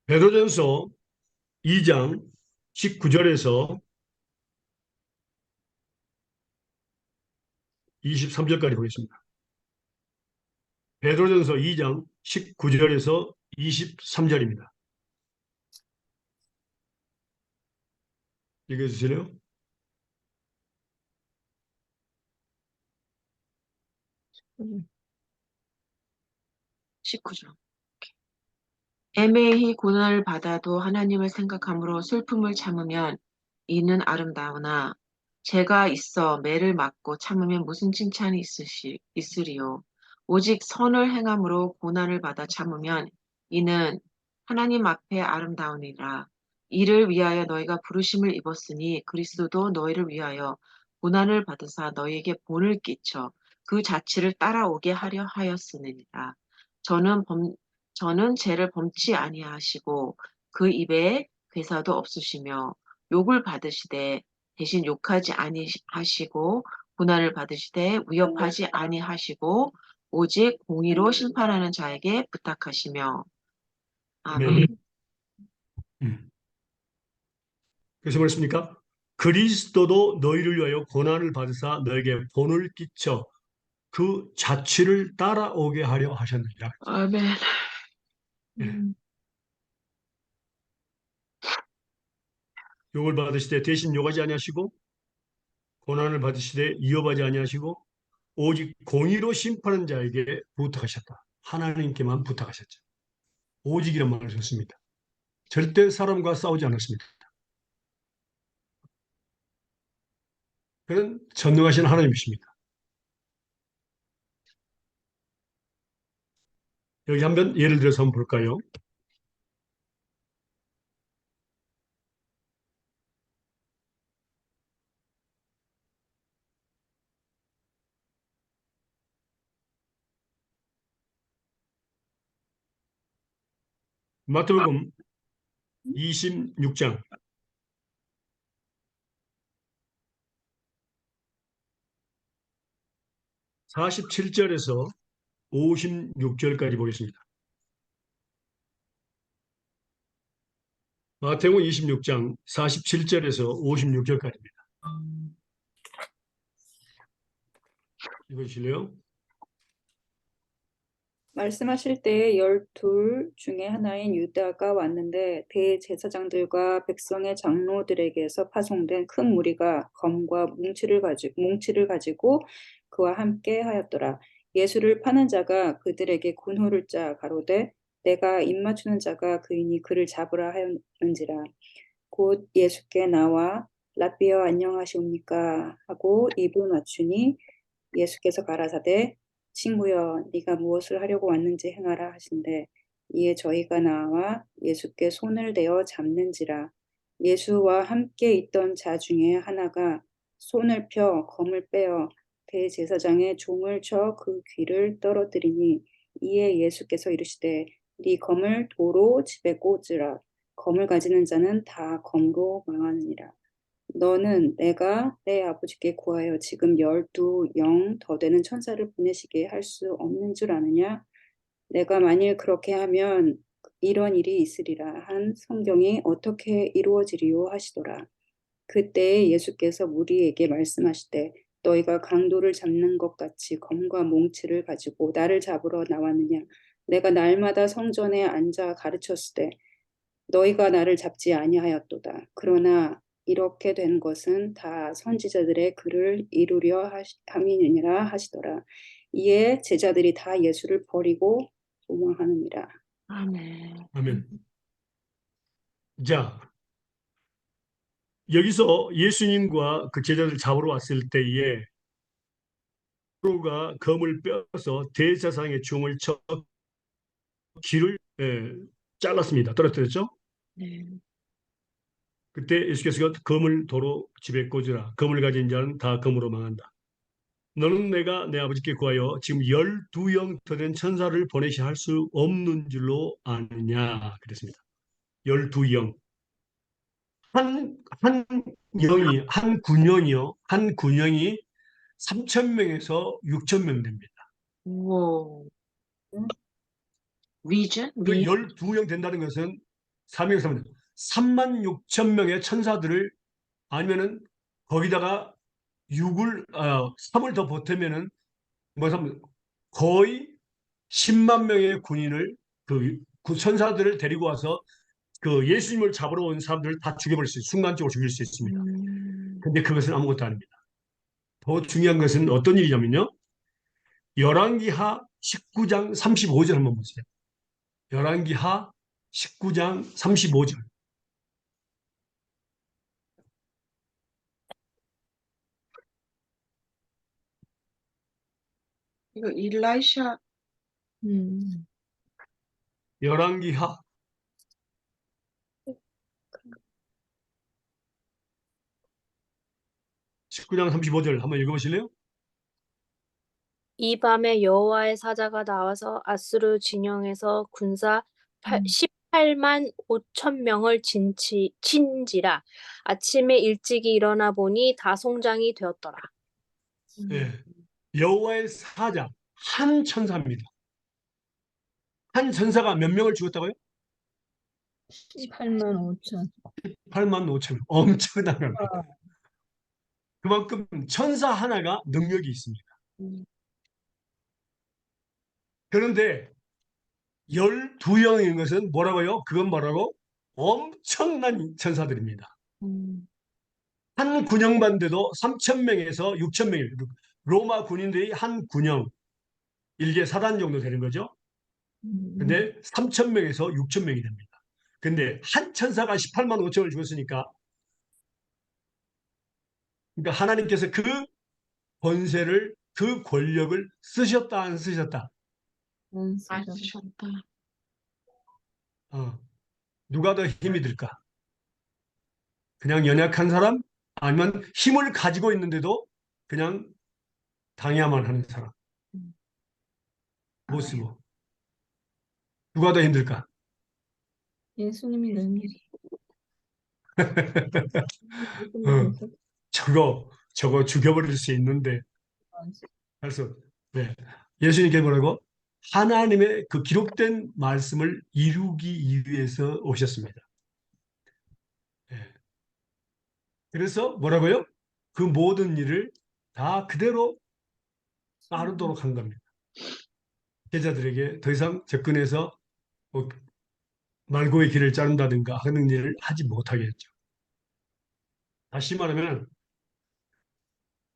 베드로전서 2장 19절에서 23절까지 보겠습니다. 베드로전서 2장 19절에서 23절입니다. 읽어주세요.
음.
19절. 애매히 고난을 받아도 하나님을 생각함으로 슬픔을 참으면 이는 아름다우나 죄가 있어 매를 맞고 참으면 무슨 칭찬이 있으리요. 오직 선을 행함으로 고난을 받아 참으면 이는 하나님 앞에 아름다우니라. 이를 위하여 너희가 부르심을 입었으니 그리스도도 너희를 위하여 고난을 받으사 너희에게 본을 끼쳐 그 자취를 따라오게 하려 하였으니라. 저는 저는 죄를 범치 아니하시고 그 입에 괴사도 없으시며 욕을 받으시되 대신 욕하지 아니하시고 고난을 받으시되 위협하지 아니하시고 오직 공의로 심판하는 자에게 부탁하시며 아멘.
아멘. 그래서 말씀입니까? 그리스도도 너희를 위하여 고난을 받으사 너에게 본을 끼쳐 그 자취를 따라오게 하려 하셨느니라.
아멘.
예. 욕을 받으시되 대신 욕하지 아니하시고 고난을 받으시되 위협하지 아니하시고 오직 공의로 심판하는 자에게 부탁하셨다. 하나님께만 부탁하셨죠. 오직이란 말을 썼습니다. 절대 사람과 싸우지 않았습니다. 그는 전능하신 하나님이십니다. 여기 한번 예를 들어서 한번 볼까요? 마태복음 26장 47절에서 56절까지 보겠습니다. 마태복음 26장 47절에서 56절까지입니다. 읽어주실래요?
말씀하실 때에 12 중에 하나인 유다가 왔는데 대제사장들과 백성의 장로들에게서 파송된 큰 무리가 검과 뭉치를 가지고 그와 함께 하였더라. 예수를 파는 자가 그들에게 군호를 짜 가로되 내가 입맞추는 자가 그이니 그를 잡으라 하였는지라. 곧 예수께 나와 라삐어 안녕하시옵니까 하고 입을 맞추니 예수께서 가라사대 친구여 네가 무엇을 하려고 왔는지 행하라 하신대 이에 저희가 나와 예수께 손을 대어 잡는지라. 예수와 함께 있던 자 중에 하나가 손을 펴 검을 빼어 대제사장의 종을 쳐 그 귀를 떨어뜨리니 이에 예수께서 이르시되 네 검을 도로 집에 꽂으라. 검을 가지는 자는 다 검으로 망하느니라. 너는 내가 내 아버지께 구하여 지금 12영 더 되는 천사를 보내시게 할 수 없는 줄 아느냐? 내가 만일 그렇게 하면 이런 일이 있으리라 한 성경이 어떻게 이루어지리요 하시더라. 그때에 예수께서 무리에게 말씀하시되 너희가 강도를 잡는 것 같이 검과 몽치를 가지고 나를 잡으러 나왔느냐? 내가 날마다 성전에 앉아 가르쳤을 때 너희가 나를 잡지 아니하였도다. 그러나 이렇게 된 것은 다 선지자들의 글을 이루려 함이니라 하시더라. 이에 제자들이 다 예수를 버리고 도망하느니라.
아멘.
아멘. 자, 여기서 예수님과 그 제자들 잡으러 왔을 때에 베드로가 검을 빼서 대제사장의 종을 쳐 귀를 잘랐습니다. 떨어뜨렸죠?
네.
그때 예수께서 검을 도로 집에 꽂으라. 검을 가진 자는 다 검으로 망한다. 너는 내가 내 아버지께 구하여 지금 12영 더 된 천사를 보내시 할 수 없는 줄로 아느냐 그랬습니다. 12영. 한 영이, 한 군영이요. 한 군영이 3,000명에서 6,000명 됩니다.
우와. region?
그 12영 된다는 것은 3명, 36,000명의 천사들을 아니면은 거기다가 3을 더 보태면은 거의 10만 명의 군인을 그 천사들을 데리고 와서 그 예수님을 잡으러 온 사람들을 다 죽여버릴 수 있어요. 순간적으로 죽일 수 있습니다. 근데 그것은 아무것도 아닙니다. 더 중요한 것은 어떤 일이냐면요. 열왕기하 19장 35절 한번 보세요. 열왕기하 19장 35절.
이거 일라이샤
음.
열왕기하 19장 35절 한번 읽어보실래요?
이 밤에 여호와의 사자가 나와서 아수르 진영에서 군사 18만 5천 명을 친지라. 아침에 일찍이 일어나 보니 다 송장이 되었더라.
예. 여호와의 사자 한 천사입니다. 한 천사가 몇 명을 죽였다고요?
18만 5천.
8만 5천 명. 엄청난 겁니다. 그만큼 천사 하나가 능력이 있습니다. 그런데 12영인 것은 뭐라고요? 그건 뭐라고? 엄청난 천사들입니다. 한 군영만 돼도 3,000명에서 6,000명이 로마 군인들이 한 군영, 일개 사단 정도 되는 거죠. 근데 3,000명에서 6,000명이 됩니다. 근데 한 천사가 18만 5천을 죽었으니까 그러니까 하나님께서 그 권세를 그 권력을 쓰셨다 안 쓰셨다?
안 쓰셨다.
누가 더 힘이 들까? 그냥 연약한 사람? 아니면 힘을 가지고 있는데도 그냥 당해야만 하는 사람? 못 쓰고. 누가 더 힘들까?
예수님이 너무
어, 저거 죽여버릴 수 있는데. 그래서, 네. 예수님께 뭐라고? 하나님의 그 기록된 말씀을 이루기 위해서 오셨습니다. 예. 그래서 뭐라고요? 그 모든 일을 다 그대로 따르도록 한 겁니다. 제자들에게 더 이상 접근해서 뭐 말고의 길을 자른다든가 하는 일을 하지 못하게 했죠. 다시 말하면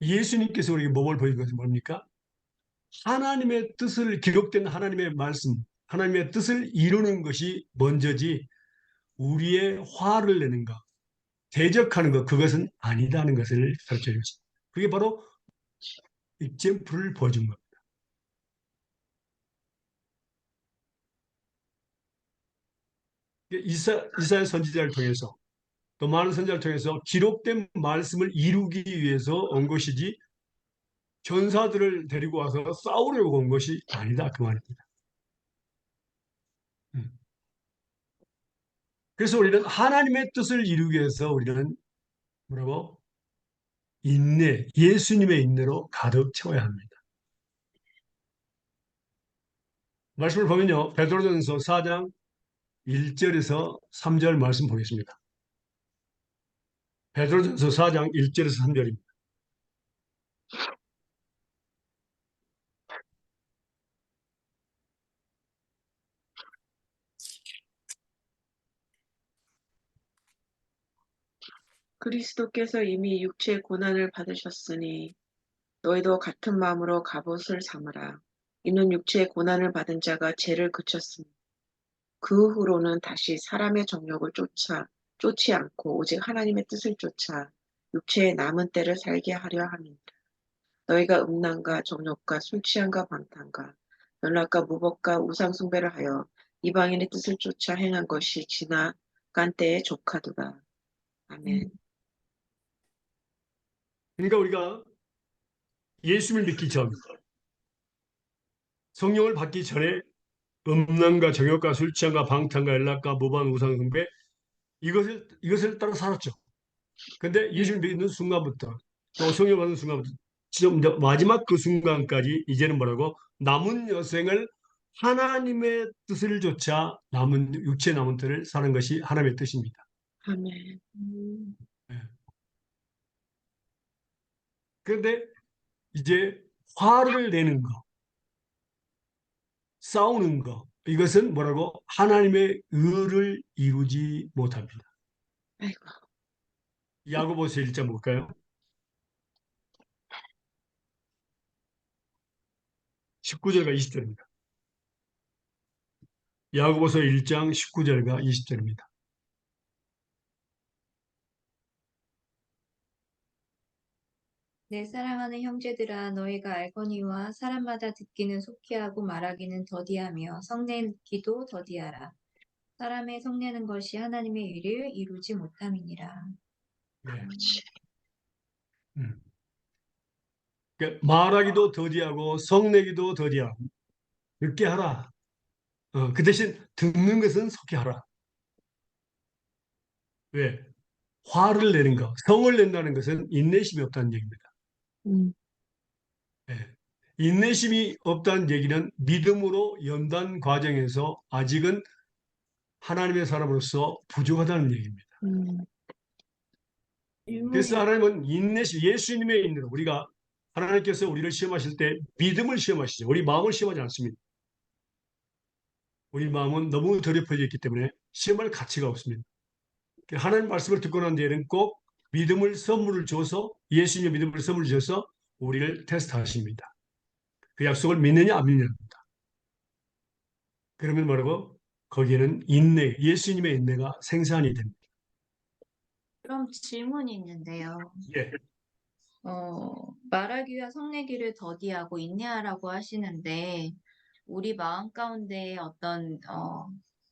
예수님께서 우리에게 몸을 보인 것은 뭡니까? 하나님의 뜻을 기록된 하나님의 말씀, 하나님의 뜻을 이루는 것이 먼저지 우리의 화를 내는 것, 대적하는 것, 그것은 아니다는 것을 가르쳐 주셨습니다. 그게 바로 익sem플을 보여준 겁니다. 이사야 선지자를 통해서 또 많은 선지자를 통해서 기록된 말씀을 이루기 위해서 온 것이지 전사들을 데리고 와서 싸우려고 온 것이 아니다 그 말입니다. 그래서 우리는 하나님의 뜻을 이루기 위해서 우리는 뭐라고? 인내, 예수님의 인내로 가득 채워야 합니다. 말씀을 보면요. 베드로전서 4장 1절에서 3절 말씀 보겠습니다. 베드로전서 4장 1절에서 3절입니다.
그리스도께서 이미 육체의 고난을 받으셨으니 너희도 같은 마음으로 갑옷을 삼으라. 이는 육체의 고난을 받은 자가 죄를 그쳤으니 그 후로는 다시 사람의 정욕을 쫓지 않고 오직 하나님의 뜻을 쫓아 육체의 남은 때를 살게 하려 함이니라. 너희가 음란과 정욕과 술 취함과 방탕과 연락과 무법과 우상 숭배를 하여 이방인의 뜻을 쫓아 행한 것이 지나간 때에 족하도다. 아멘.
그러니까 우리가 예수를 믿기 전, 성령을 받기 전에 음란과 정욕과 술 취함과 방탕과 연락과 무반 우상 숭배 이것을 따라 살았죠. 근데 예수를 믿는 순간부터 또 성령 받는 순간부터 지금 이제 마지막 그 순간까지 이제는 뭐라고? 남은 여생을 하나님의 뜻을 쫓아 남은 육체 남은 때를 사는 것이 하나님의 뜻입니다.
아멘.
네. 그런데 이제 화를 내는 거, 싸우는 거 이것은 뭐라고? 하나님의 의를 이루지 못합니다.
아이고.
야고보서 1장 볼까요? 19절과 20절입니다. 야고보서 1장 19절과 20절입니다.
내 사랑하는 형제들아 너희가 알거니와 사람마다 듣기는 속히 하고 말하기는 더디하며 성내기도 더디하라. 사람의 성내는 것이 하나님의 일을 이루지 못함이니라.
네. 그러니까 말하기도 더디하고 성내기도 더디하고 늦게 하라. 그 대신 듣는 것은 속히 하라. 왜? 화를 내는 것, 성을 낸다는 것은 인내심이 없다는 얘기입니다.
음.
예. 인내심이 없다는 얘기는 믿음으로 연단 과정에서 아직은 하나님의 사람으로서 부족하다는 얘기입니다. 그래서
질문이
하나님은 인내심, 예수님의 인내로 우리가 하나님께서 우리를 시험하실 때 믿음을 시험하시죠. 우리 마음을 시험하지 않습니다. 우리 마음은 너무 더럽혀져 있기 때문에 시험할 가치가 없습니다. 하나님 말씀을 듣고 난 뒤에는 꼭 믿음을 선물을 줘서 예수님의 믿음을 선물을 줘서 우리를 테스트하십니다. 그 약속을 믿느냐 안 믿느냐입니다. 그러면 뭐라고? 거기에는 인내, 예수님의 인내가 생산이 됩니다.
그럼 질문이 있는데요.
예,
말하기와 성내기를 더디하고 인내하라고 하시는데 우리 마음 가운데 어떤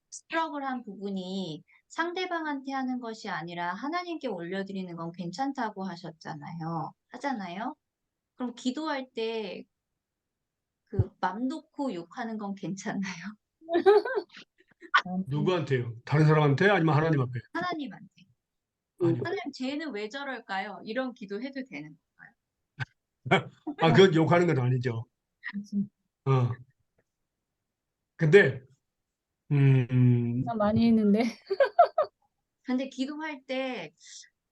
스트럭을한 부분이 상대방한테 하는 것이 아니라 하나님께 올려드리는 건 괜찮다고 하잖아요. 그럼 기도할 때 그 맘 놓고 욕하는 건 괜찮나요?
누구한테요? 다른 사람한테 아니면 하나님 앞에?
하나님한테.
아니요.
하나님 쟤는 왜 저럴까요? 이런 기도 해도 되는 건가요?
그건 욕하는 건 아니죠. 어. 근데
나 많이 했는데.
근데 기도할 때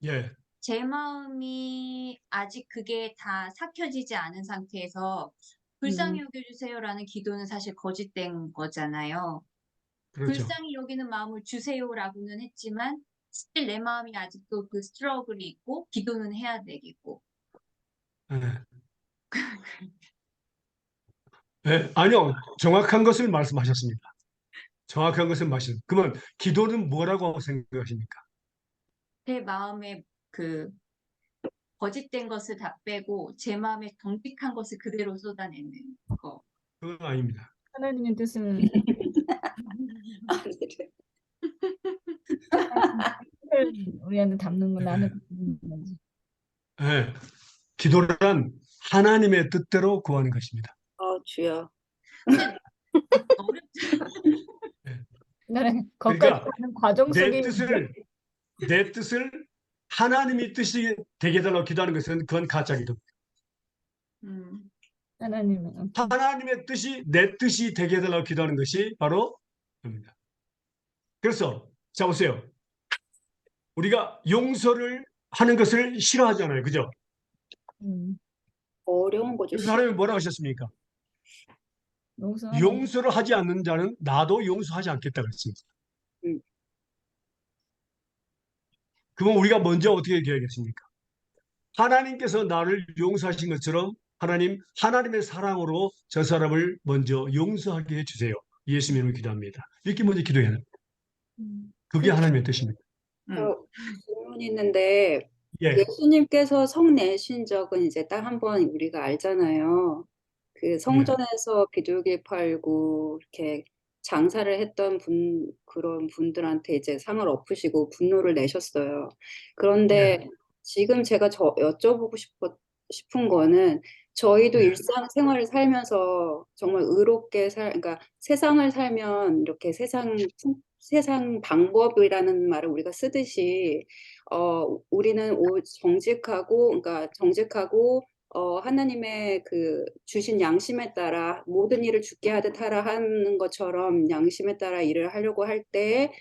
예,
제 마음이 아직 그게 다 삭혀지지 않은 상태에서 불쌍히 여겨주세요라는 기도는 사실 거짓된 거잖아요.
그렇죠.
불쌍히 여기는 마음을 주세요라고는 했지만 사실 내 마음이 아직도 그 스트러글이 있고 기도는 해야 되겠고.
예. 예, 아니요, 정확한 것을 말씀하셨습니다. 정확한 것을 말씀. 그러면 기도는 뭐라고 생각하십니까?
제 마음에 그 거짓된 것을 다 빼고 제 마음에 정직한 것을 그대로 쏟아내는 거.
그건 아닙니다.
하나님의 뜻을 우리한테 담는 건 나는 건지.
예, 기도란 하나님의 뜻대로 구하는 것입니다.
주여.
나는 거기까지
그러니까
가는 과정 속에
내 뜻을 하나님의 뜻이 되게 해달라고 기도하는 것은 그건 가짜 기도입니다.
하나님의
하나님의 뜻이 내 뜻이 되게 해달라고 기도하는 것이 바로 그겁니다. 그래서 자 보세요. 우리가 용서를 하는 것을 싫어하잖아요. 그죠?
어려운 거죠.
그래서 하나님이 뭐라고 하셨습니까?
용서하는
용서를 하지 않는 자는 나도 용서하지 않겠다고 했습니다.
음.
그럼 우리가 먼저 어떻게 기억하겠습니까? 하나님께서 나를 용서하신 것처럼 하나님의 사랑으로 저 사람을 먼저 용서하게 해주세요. 예수님을 기도합니다. 이렇게 먼저 기도해야 합니다. 그게 하나님의 뜻입니다.
질문이 있는데
예,
예수님께서 성 내신 적은 이제 딱 한 번 우리가 알잖아요. 그 성전에서 비둘기 팔고 이렇게 장사를 했던 그런 분들한테 이제 상을 엎으시고 분노를 내셨어요. 그런데 지금 제가 여쭤보고 싶은 거는 저희도
네.
일상생활을 살면서 정말 의롭게 그러니까 세상을 살면 이렇게 세상 방법이라는 말을 우리가 쓰듯이 우리는 정직하고 하나님의 그 주신 양심에 따라 모든 일을 주께 하듯 하라 하는 것처럼 양심에 따라 일을 하려고 할 때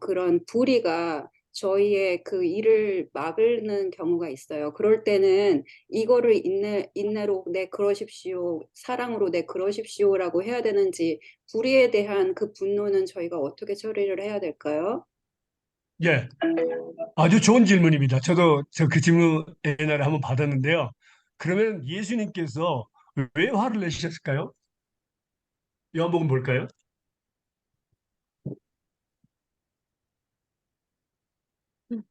그런 불의가 저희의 그 일을 막는 경우가 있어요. 그럴 때는 이거를 인내로 내 그러십시오, 사랑으로 내 그러십시오라고 해야 되는지 불의에 대한 그 분노는 저희가 어떻게 처리를 해야 될까요?
예, 아주 좋은 질문입니다. 저도 그 질문 옛날에 한번 받았는데요. 그러면 예수님께서 왜 화를 내셨을까요? 요한복음 볼까요?
음.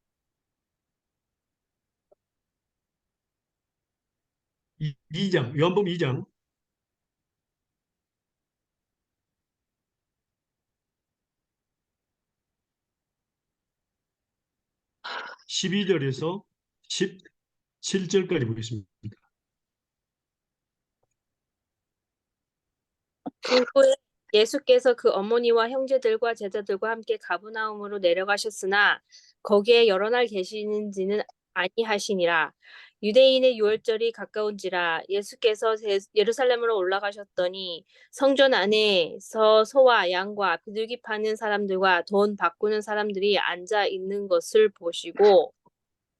2장, 요한복음 2장 12절에서 17절까지 보겠습니다.
그 후에 예수께서 그 어머니와 형제들과 제자들과 함께 가브나움으로 내려가셨으나 거기에 여러 날 계시는지는 아니하시니라. 유대인의 유월절이 가까운지라 예수께서 예루살렘으로 올라가셨더니 성전 안에서 소와 양과 비둘기 파는 사람들과 돈 바꾸는 사람들이 앉아 있는 것을 보시고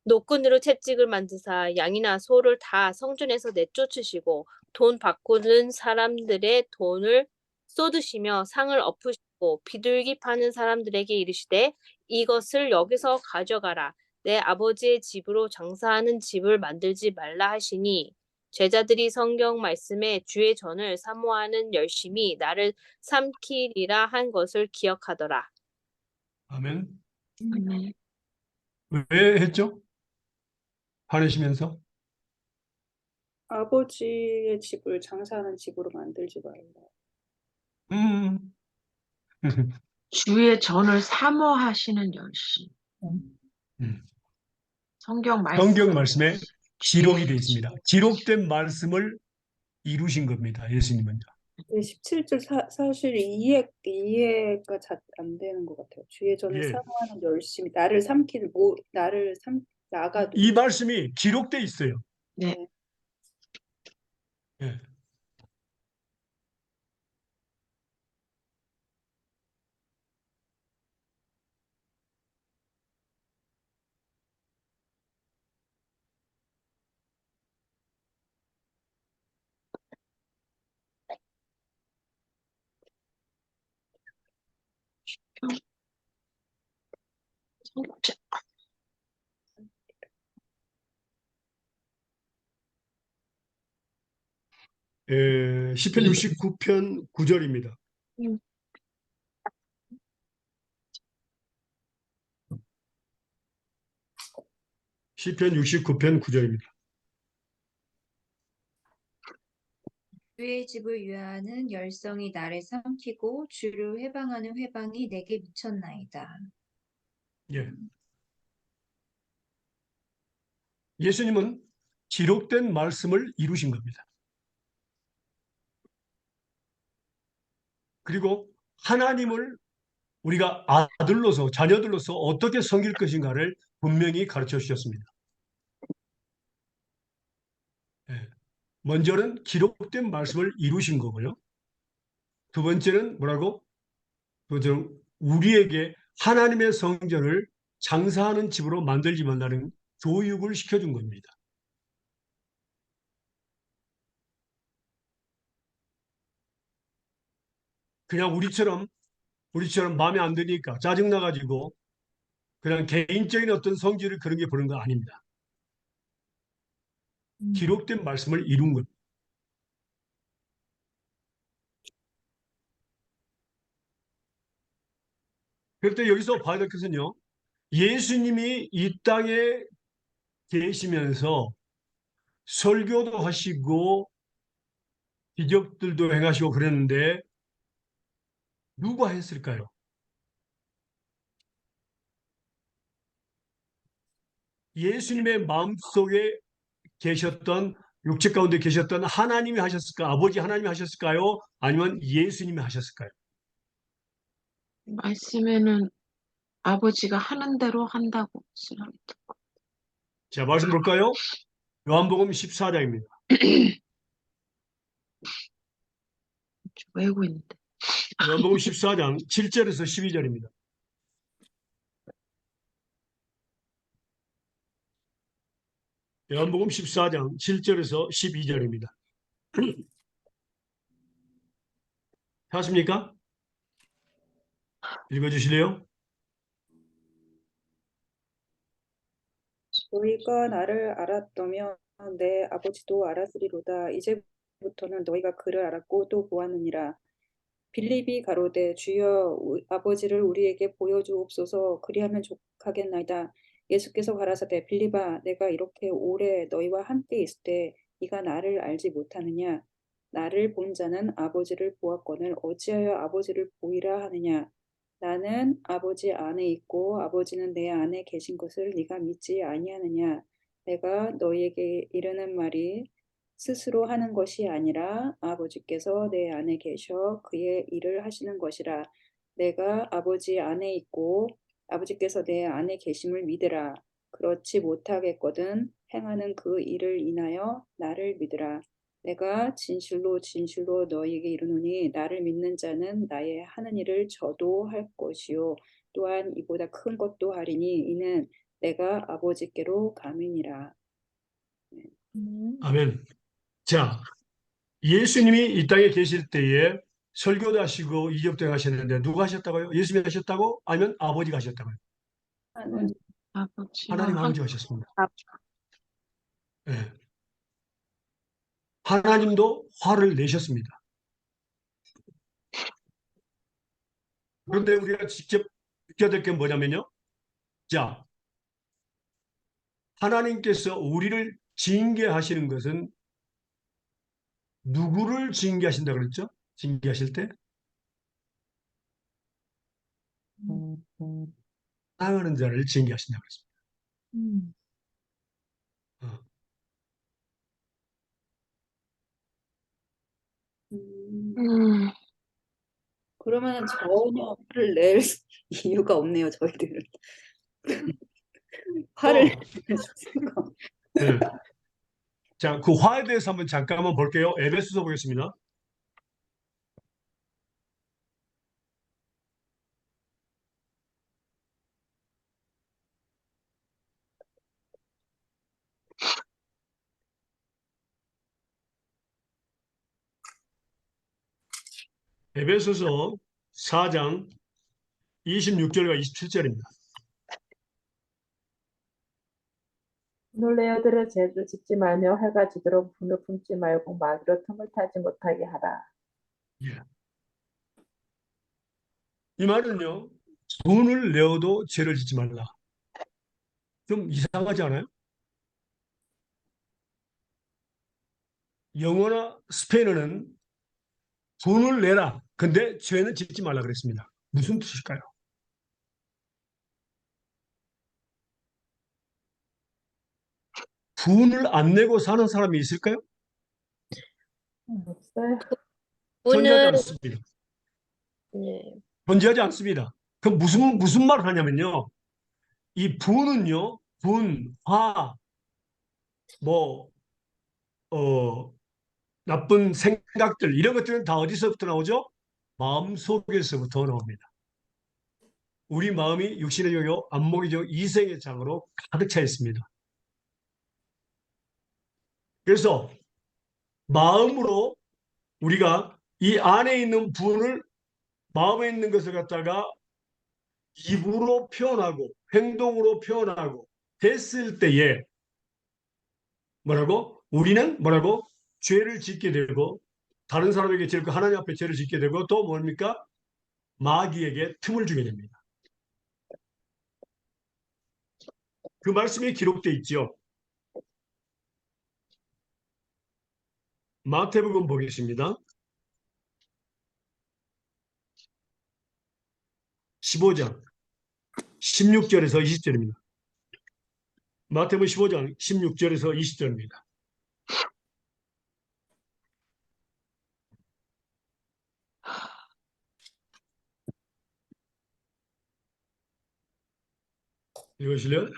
노끈으로 채찍을 만드사 양이나 소를 다 성전에서 내쫓으시고 돈 바꾸는 사람들의 돈을 쏟으시며 상을 엎으시고 비둘기 파는 사람들에게 이르시되 이것을 여기서 가져가라. 내 아버지의 집으로 장사하는 집을 만들지 말라 하시니 제자들이 성경 말씀에 주의 전을 사모하는 열심히 나를 삼키리라 한 것을 기억하더라.
아멘.
아멘.
왜 했죠? 화내시면서?
아버지의 집을 장사하는 집으로 만들지 말라.
음,
주의 전을 사모하시는 열심.
음.
성경 말씀.
성경 말씀에 기록이 되어 있습니다. 기록된 말씀을 이루신 겁니다. 예수님은요.
17절 사실 이해가 잘 안 되는 것 같아요. 주의 전을
예.
사모하는 열심히 나가
이 말씀이 기록돼 있어요.
네.
예. 시편 69편 9절입니다.
음.
시편 69편 9절입니다.
주의 집을 위하는 열성이 나를 삼키고 주를 회방하는 회방이 내게 미쳤나이다.
예. 예수님은 기록된 말씀을 이루신 겁니다. 그리고 하나님을 우리가 아들로서 자녀들로서 어떻게 섬길 것인가를 분명히 가르쳐 주셨습니다. 예. 먼저는 기록된 말씀을 이루신 거고요. 두 번째는 뭐라고? 우리에게 하나님의 성전을 장사하는 집으로 만들지 말라는 교육을 시켜준 겁니다. 그냥 우리처럼 마음에 안 드니까 짜증나가지고 그냥 개인적인 어떤 성질을 그런 게 보는 거 아닙니다. 기록된 말씀을 이룬 겁니다. 그럴 때 여기서 봐야 될 것은요. 예수님이 이 땅에 계시면서 설교도 하시고 기적들도 행하시고 그랬는데 누가 했을까요? 예수님의 마음속에 계셨던 육체 가운데 계셨던 하나님이 하셨을까? 아버지 하나님이 하셨을까요? 아니면 예수님이 하셨을까요?
말씀에는 아버지가 하는 대로 한다고 쓰라고.
자, 말씀 볼까요? 요한복음 14장입니다.
외우고 있는데.
요한복음 14장 7절에서 12절입니다. 요한복음 14장 7절에서 12절입니다. 찾습니까? 읽어주실래요?
너희가 나를 알았다면 내 아버지도 알았으리로다. 이제부터 부터는 너희가 그를 알았고 또 보았느니라. 빌립이 가로되 주여 아버지를 우리에게 보여주옵소서 그리하면 족하겠나이다. 예수께서 가라사대 빌립아 내가 이렇게 오래 너희와 함께 있을 때 네가 나를 알지 못하느냐. 나를 본 자는 아버지를 보았거늘 어찌하여 아버지를 보이라 하느냐. 나는 아버지 안에 있고 아버지는 내 안에 계신 것을 네가 믿지 아니하느냐. 내가 너희에게 이르는 말이 스스로 하는 것이 아니라 아버지께서 내 안에 계셔 그의 일을 하시는 것이라. 내가 아버지 안에 있고 아버지께서 내 안에 계심을 믿으라. 그렇지 못하겠거든 행하는 그 일을 인하여 나를 믿으라. 내가 진실로 진실로 너희에게 이르노니 나를 믿는 자는 나의 하는 일을 저도 할 것이요 또한 이보다 큰 것도 하리니 이는 내가 아버지께로 감이니라.
아멘. 자, 예수님이 이 땅에 계실 때에 설교도 하시고 이적도 하셨는데 누가 하셨다고요? 예수님이 하셨다고? 아니면 아버지가 하셨다고요?
아버지와
하나님
함께
아버지가 하셨습니다. 예. 하나님도 화를 내셨습니다. 그런데 우리가 직접 느껴야 될 게 뭐냐면요. 자, 하나님께서 우리를 징계하시는 것은 누구를 징계하신다 그랬죠? 징계하실 때? 사랑하는 자를 징계하신다 그랬습니다. 어.
음,
그러면 전혀 화를 낼 이유가 없네요, 저희들은. 화를
어,
낼 수가.
네. 자, 그 화에 대해서 한번 잠깐만 볼게요. 에베소서 보겠습니다. 에베소서 4장 26절과 27절입니다.
분을 내어들어 죄를 짓지 말며 해가 지도록 분을 품지 말고 마귀로 틈을 타지 못하게 하라.
예. 이 말은요, 분을 내어도 죄를 짓지 말라. 좀 이상하지 않아요? 영어나 스페인어는 분을 내라. 근데 죄는 짓지 말라 그랬습니다. 무슨 뜻일까요? 분을 안 내고 사는 사람이 있을까요?
없어요.
존재하지
분은
않습니다.
네.
존재하지 않습니다. 그럼 무슨 말을 하냐면요. 이 분은요, 분, 화, 뭐, 나쁜 생각들, 이런 것들은 다 어디서부터 나오죠? 마음 속에서부터 나옵니다. 우리 마음이 육신의 영역, 안목의 영, 이생의 장으로 가득 차 있습니다. 그래서 마음으로 우리가 이 안에 있는 분을 마음에 있는 것을 갖다가 입으로 표현하고 행동으로 표현하고 했을 때에 뭐라고? 우리는 뭐라고? 죄를 짓게 되고 다른 사람에게 죄를 하나님 앞에 죄를 짓게 되고 또 뭡니까? 마귀에게 틈을 주게 됩니다. 그 말씀이 기록되어 있죠. 마태복음 보겠습니다. 15장 16절에서 20절입니다. 마태복음 15장 16절에서 20절입니다. 읽으실래요?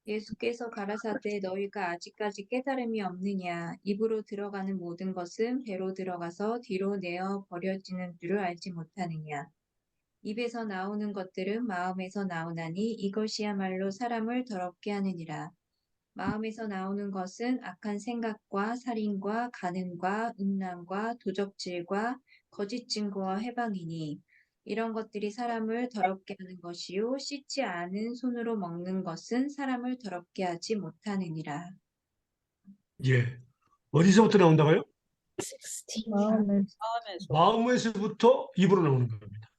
예수께서 가라사대 너희가 아직까지 깨달음이 없느냐 입으로 들어가는 모든 것은 배로 들어가서 뒤로 내어 버려지는 줄을 알지 못하느냐 입에서 나오는 것들은 마음에서 나오나니 이것이야말로 사람을 더럽게 하느니라 마음에서 나오는 것은 악한 생각과 살인과 간음과 음란과 도적질과 거짓 증거와 해방이니 이런 것들이 사람을 더럽게 하는 것이요 씻지 않은 손으로 먹는 것은 사람을 더럽게 하지 못하느니라.
예. 어디서부터 나온다고요?
16.
마음을
마음에서부터 입으로 나오는 겁니다.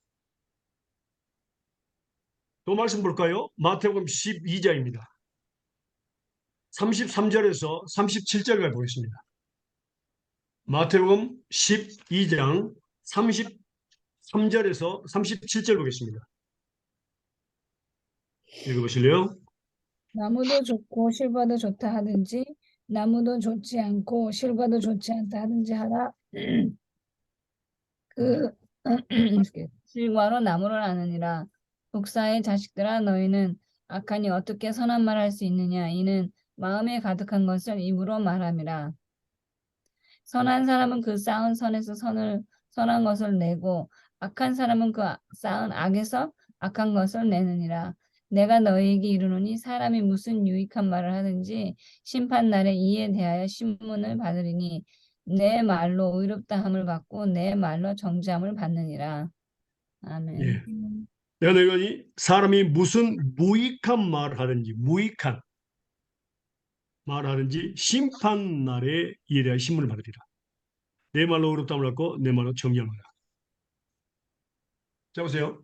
또 말씀 볼까요? 마태복음 12장입니다. 33절에서 37절까지 보겠습니다. 마태복음 12장 33절에서 37절 보겠습니다. 읽어보실래요?
나무도 좋고 실과도 좋다 하든지 나무도 좋지 않고 실과도 좋지 않다 하든지 하라. 그 실과로 나무를 아느니라. 독사의 자식들아 너희는 악하니 어떻게 선한 말할 수 있느냐. 이는 마음에 가득한 것을 입으로 말함이라. 선한 사람은 그 쌓은 선에서 선한 것을 내고 악한 사람은 그 쌓은 악에서 악한 것을 내느니라. 내가 너희에게 이르노니 사람이 무슨 유익한 말을 하든지 심판 날에 이에 대하여 신문을 받으리니 내 말로 의롭다함을 받고 내 말로 정죄함을 받느니라. 아멘.
예. 내가 너희가 사람이 무슨 무익한 말을 하든지 무익한 말을 하든지 심판 날에 이에 대하여 신문을 받으리라. 내 말로 의롭다함을 받고 내 말로 정죄함을 받으리라. 자 보세요.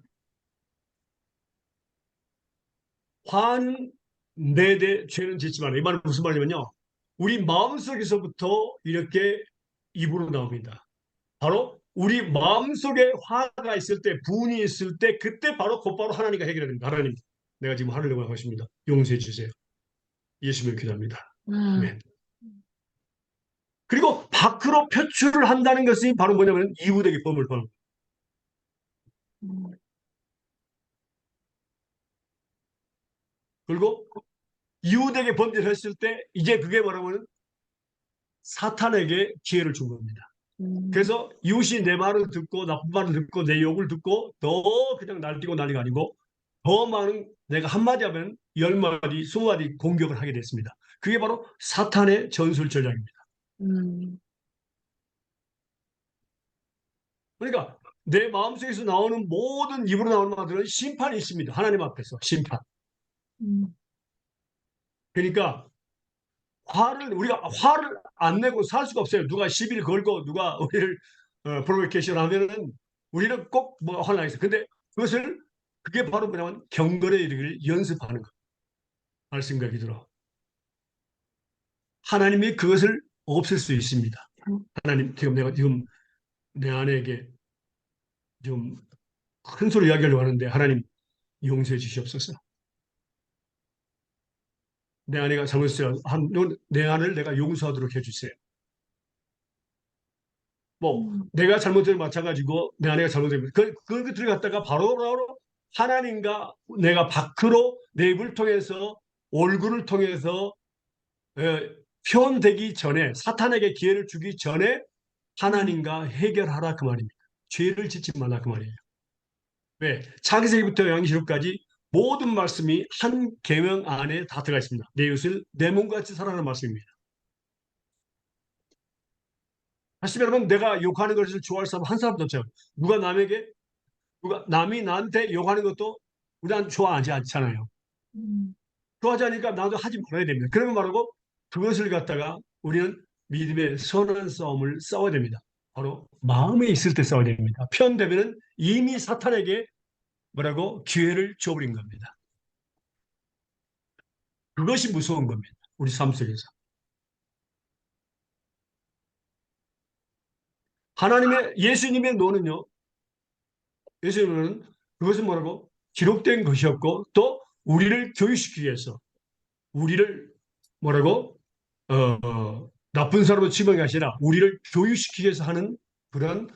환내대 죄는 짓지 말라. 이 말은 무슨 말이냐면요. 우리 마음속에서부터 이렇게 입으로 나옵니다. 바로 우리 마음속에 화가 있을 때, 분이 있을 때 그때 바로 곧바로 하나님과 해결해야 됩니다. 하나님, 내가 지금 하려고 하고 있습니다. 용서해 주세요. 예수님을 기도합니다. 아멘. 그리고 밖으로 표출을 한다는 것이 바로 뭐냐면 이후되게 범을 범. 그리고 이후되게 범죄를 했을 때 이제 그게 뭐라고는 사탄에게 기회를 준 겁니다. 그래서 이웃이 내 말을 듣고 나쁜 말을 듣고 내 욕을 듣고 더 그냥 날뛰고 난리가 아니고 더 많은 내가 한마디 하면 10마디, 20마디 공격을 하게 됐습니다. 그게 바로 사탄의 전술 전략입니다. 그러니까 내 마음속에서 나오는 모든 입으로 나오는 말들은 심판이 있습니다. 하나님 앞에서 심판. 그러니까 우리가 화를 안 내고 살 수가 없어요. 누가 시비를 걸고 누가 우리를 프로vocation 하면은 우리는 꼭 뭐 화를 나겠어요. 근데 그게 바로 뭐냐면 경건에 이르기를 연습하는 것. 말씀과 기도로. 하나님이 그것을 없앨 수 있습니다. 하나님, 내가 지금 내 아내에게 좀 큰 소리 이야기하려고 하는데 하나님 용서해 주시옵소서. 내 아내가 잘못했어요. 내 아내를 내가 용서하도록 해주세요. 내가 잘못된 마찬가지고 내 아내가 잘못된 그것들을 갖다가 바로 하나님과 내가 밖으로 내 입을 통해서 얼굴을 통해서 표현되기 전에 사탄에게 기회를 주기 전에 하나님과 해결하라 그 말입니다. 죄를 짓지 말라 그 말이에요. 왜? 창세기부터 양시록까지 모든 말씀이 한 계명 안에 다 들어가 있습니다. 내 이웃을 내 몸같이 사랑하는 말씀입니다. 사실 여러분 내가 욕하는 것을 좋아할 사람 한 사람도 없어요. 남이 나한테 욕하는 것도 우리는 좋아하지 않잖아요. 좋아하지 않으니까 나도 하지 말아야 됩니다. 그러면 말하고 그것을 갖다가 우리는 믿음의 선한 싸움을 싸워야 됩니다. 바로 마음에 있을 때 싸워야 됩니다. 표현되면 이미 사탄에게 기회를 줘버린 겁니다. 그것이 무서운 겁니다. 우리 삶 속에서. 예수님의 노는요. 예수님은 그것은 기록된 것이었고 또 우리를 교육시키기 위해서 우리를 나쁜 사람으로 치부한 게 아니라 우리를 교육시키기 위해서 하는 그런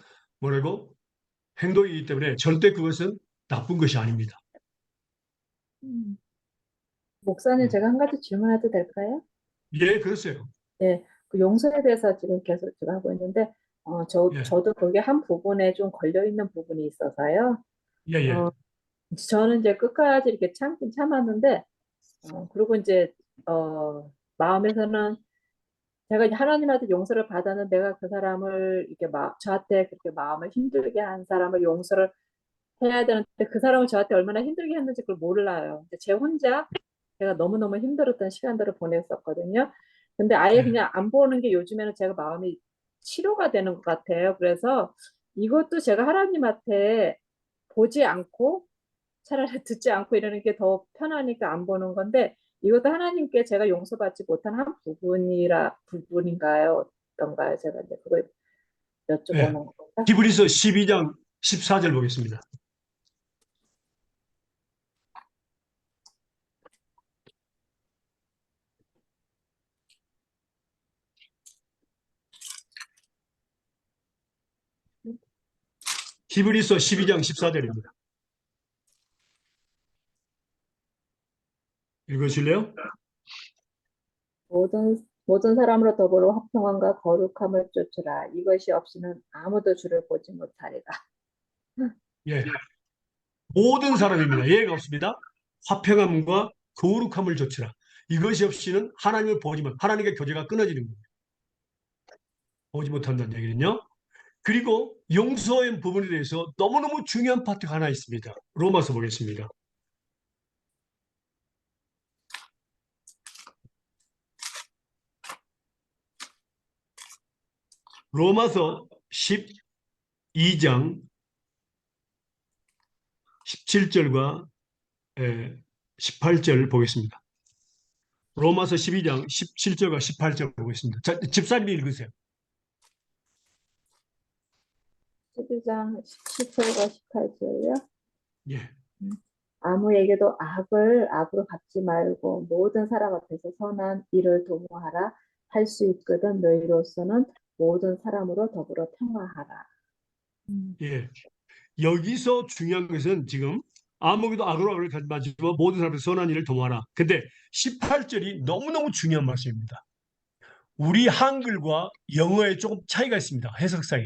행동이기 때문에 절대 그것은 나쁜 것이 아닙니다.
목사님, 제가 한 가지 질문해도 될까요?
예, 그렇어요.
네, 그 용서에 대해서 지금 계속 제가 하고 있는데,
예.
저도 거기에 한 부분에 좀 걸려있는 부분이 있어서요.
예, 예.
저는 이제 끝까지 이렇게 참긴 참았는데, 그리고 이제, 마음에서는 제가 이제 하나님한테 용서를 받았는 내가 그 사람을 이렇게 저한테 그렇게 마음을 힘들게 한 사람을 용서를 해야 되는데 그 사람을 저한테 얼마나 힘들게 했는지 그걸 몰라요. 제 혼자 제가 너무너무 힘들었던 시간들을 보냈었거든요. 근데 아예
네.
그냥 안 보는 게 요즘에는 제가 마음이 치료가 되는 것 같아요. 그래서 이것도 제가 하나님한테 보지 않고 차라리 듣지 않고 이러는 게 더 편하니까 안 보는 건데 이것도 하나님께 제가 용서받지 못한 한 부분인가요? 어떤가요? 제가 이제 그걸
네.
여쭤보는 건가?
히브리서 12장 14절 보겠습니다. 히브리서 12장 14절입니다. 읽으실래요?
모든 사람으로 더불어 화평함과 거룩함을 쫓으라. 이것이 없이는 아무도 주를 보지 못하리라.
예. 모든 사람입니다. 예외가 없습니다. 화평함과 거룩함을 좇으라. 이것이 없이는 하나님을 하나님과 교제가 끊어지는 겁니다. 보지 못한다는 얘기는요. 그리고 용서의 부분에 대해서 너무너무 중요한 파트가 하나 있습니다. 로마서 보겠습니다. 로마서 12장 17절과 18절 보겠습니다. 로마서 12장 17절과 18절 보겠습니다. 자, 집사님이 읽으세요.
12장 17절과 18절이요.
예.
아무에게도 악으로 갚지 말고 모든 사람 앞에서 선한 일을 도모하라. 할 수 있거든 너희로서는 모든 사람으로 더불어 평화하라.
예. 여기서 중요한 것은 지금 아무에게도 악으로 가지 마시고 모든 사람의 선한 일을 도모하라. 근데 18절이 너무너무 중요한 말씀입니다. 우리 한글과 영어에 조금 차이가 있습니다. 해석상에.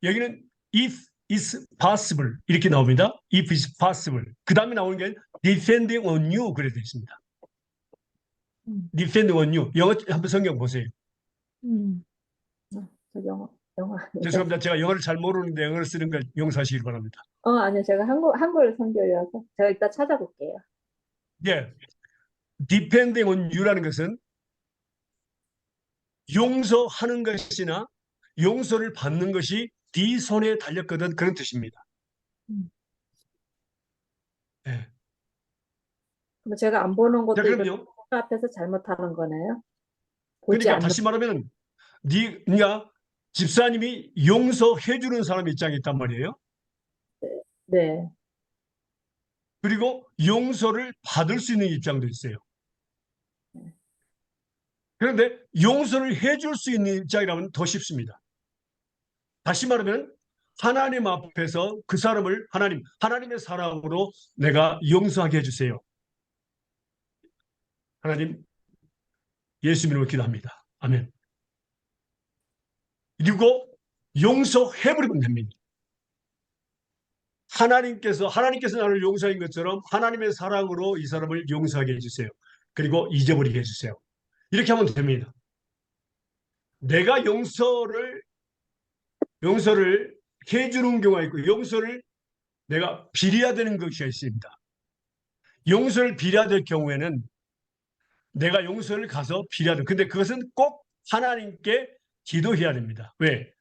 여기는 if is possible 이렇게 나옵니다. if is possible. 그 다음에 나오는 게 depending on you 그래 되어 있습니다. depending on you. 영어 한번 성경 보세요.
저 영어 아니에요.
죄송합니다. 제가 영어를 잘 모르는데 영어를 쓰는 걸 용서하시길 바랍니다.
아니요. 제가 한글 성경이라서 제가 이따 찾아볼게요.
예. depending on you라는 것은 용서하는 것이나 용서를 받는 것이 네 손에 달렸거든 그런 뜻입니다. 예.
그럼 제가 안 보는 것도
자,
이거
그럼요.
앞에서 잘못하는 거네요. 보지
그러니까
않는
다시 말하면 네가 집사님이 용서해 주는 사람 입장에 있단 말이에요.
네.
그리고 용서를 받을 수 있는 입장도 있어요. 그런데 용서를 해줄 수 있는 입장이라면 더 쉽습니다. 다시 말하면 하나님 앞에서 그 사람을 하나님의 사랑으로 내가 용서하게 해주세요. 하나님 예수 이름으로 기도합니다. 아멘. 그리고 용서해버리면 됩니다. 하나님께서 나를 용서한 것처럼 하나님의 사랑으로 이 사람을 용서하게 해주세요. 그리고 잊어버리게 해주세요. 이렇게 하면 됩니다. 내가 용서를 해주는 경우가 있고 용서를 내가 빌어야 되는 것이 있습니다. 용서를 빌어야 될 경우에는 내가 용서를 가서 빌어야 돼. 근데 그것은 꼭 하나님께 기도해야 됩니다. 왜?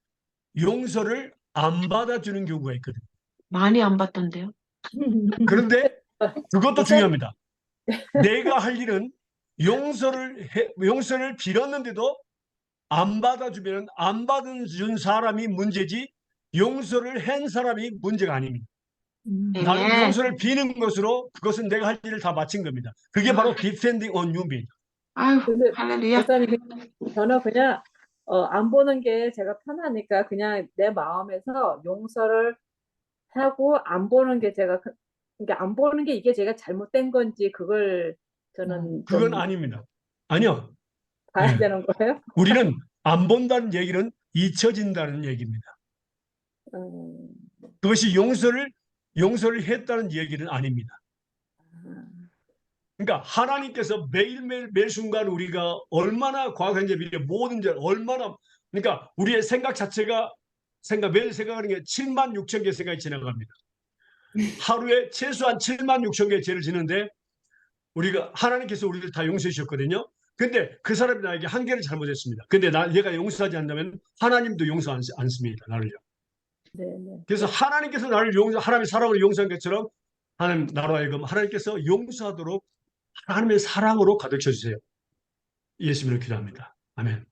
용서를 안 받아주는 경우가 있거든요.
많이 안 받던데요.
그런데 그것도 중요합니다. 내가 할 일은 용서를 빌었는데도 안 받아주면 안 받아준 사람이 문제지 용서를 한 사람이 문제가 아닙니다. 나는
네.
용서를 비는 것으로 그것은 내가 할 일을 다 마친 겁니다. 그게 바로 defending on you입니다.
아유,
근데
할렐루야.
목사님 저는 그냥 안 보는 게 제가 편하니까 그냥 내 마음에서 용서를 하고 안 보는 게 그러니까 안 보는 게 이게 제가 잘못된 건지 그걸 저는
그건
좀
아닙니다. 아니요.
봐야
네.
되는 거예요.
우리는 안 본다는 얘기는 잊혀진다는 얘기입니다.
음,
그것이 용서를 했다는 얘기는 아닙니다. 그러니까 하나님께서 매일매일 매 순간 우리가 얼마나 과거의 미래 모든 죄 얼마나 그러니까 우리의 생각 자체가 매일 생각하는 게 7만 6천 개 생각이 지나갑니다. 하루에 최소한 7만 6천 개의 죄를 지는데 우리가 하나님께서 우리를 다 용서해 주셨거든요. 근데 그 사람이 나에게 한 개를 잘못했습니다. 근데 얘가 용서하지 않는다면 하나님도 용서 않습니다. 나를요.
네, 네.
그래서 하나님께서 나를 하나님의 사랑으로 용서한 것처럼 하나님 나로 하여금 하나님께서 용서하도록 하나님의 사랑으로 가득 채워주세요. 예수님을 기도합니다. 아멘.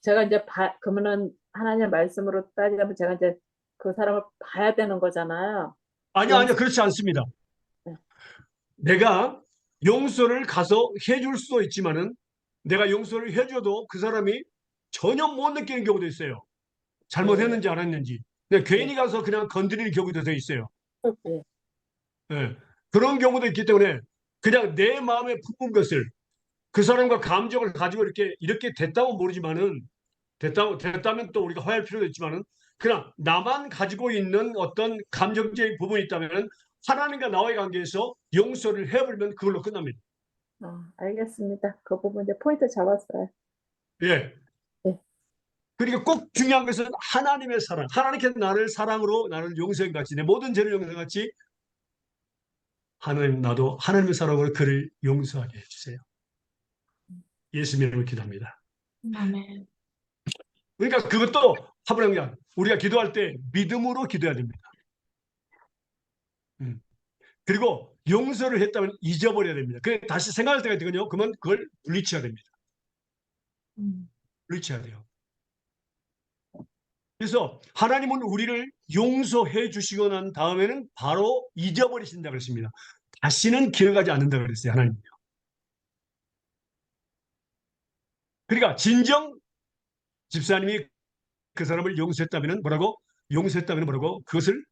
제가 이제 그러면은 하나님의 말씀으로 따지자면 제가 이제 그 사람을 봐야 되는 거잖아요.
아니요, 그렇지 않습니다.
네.
내가 용서를 가서 해줄 수도 있지만은 내가 용서를 해줘도 그 사람이 전혀 못 느끼는 경우도 있어요. 잘못했는지 안 했는지. 그냥 괜히 가서 그냥 건드리는 경우도 더 있어요.
네.
예. 그런 경우도 있기 때문에 그냥 내 마음에 품은 것을 그 사람과 감정을 가지고 이렇게 됐다고 모르지만은 됐다면 또 우리가 화해할 필요도 있지만은 그냥 나만 가지고 있는 어떤 감정적인 부분이 있다면은 하나님과 나와의 관계에서 용서를 해버리면 그걸로 끝납니다.
알겠습니다. 그 부분 이제 포인트 잡았어요.
예.
네.
그러니까 꼭 중요한 것은 하나님의 사랑. 하나님께서 나를 사랑으로 나를 용서해 같이 내 모든 죄를 용서해 같이 하나님 나도 하나님의 사랑으로 그를 용서하게 해주세요. 예수 이름으로 기도합니다.
아멘.
그러니까 그것도 화분한 게 아니라 우리가 기도할 때 믿음으로 기도해야 됩니다. 그리고 용서를 했다면 잊어버려야 됩니다. 다시 생각할 때가 있거든요. 그러면 그걸 물리쳐야 됩니다. 물리쳐야 돼요. 그래서 하나님은 우리를 용서해 주시고 난 다음에는 바로 잊어버리신다고 그랬습니다. 다시는 기억하지 않는다고 그랬어요. 하나님은요. 그러니까 진정 집사님이 그 사람을 용서했다면 뭐라고? 용서했다면 뭐라고? 그것을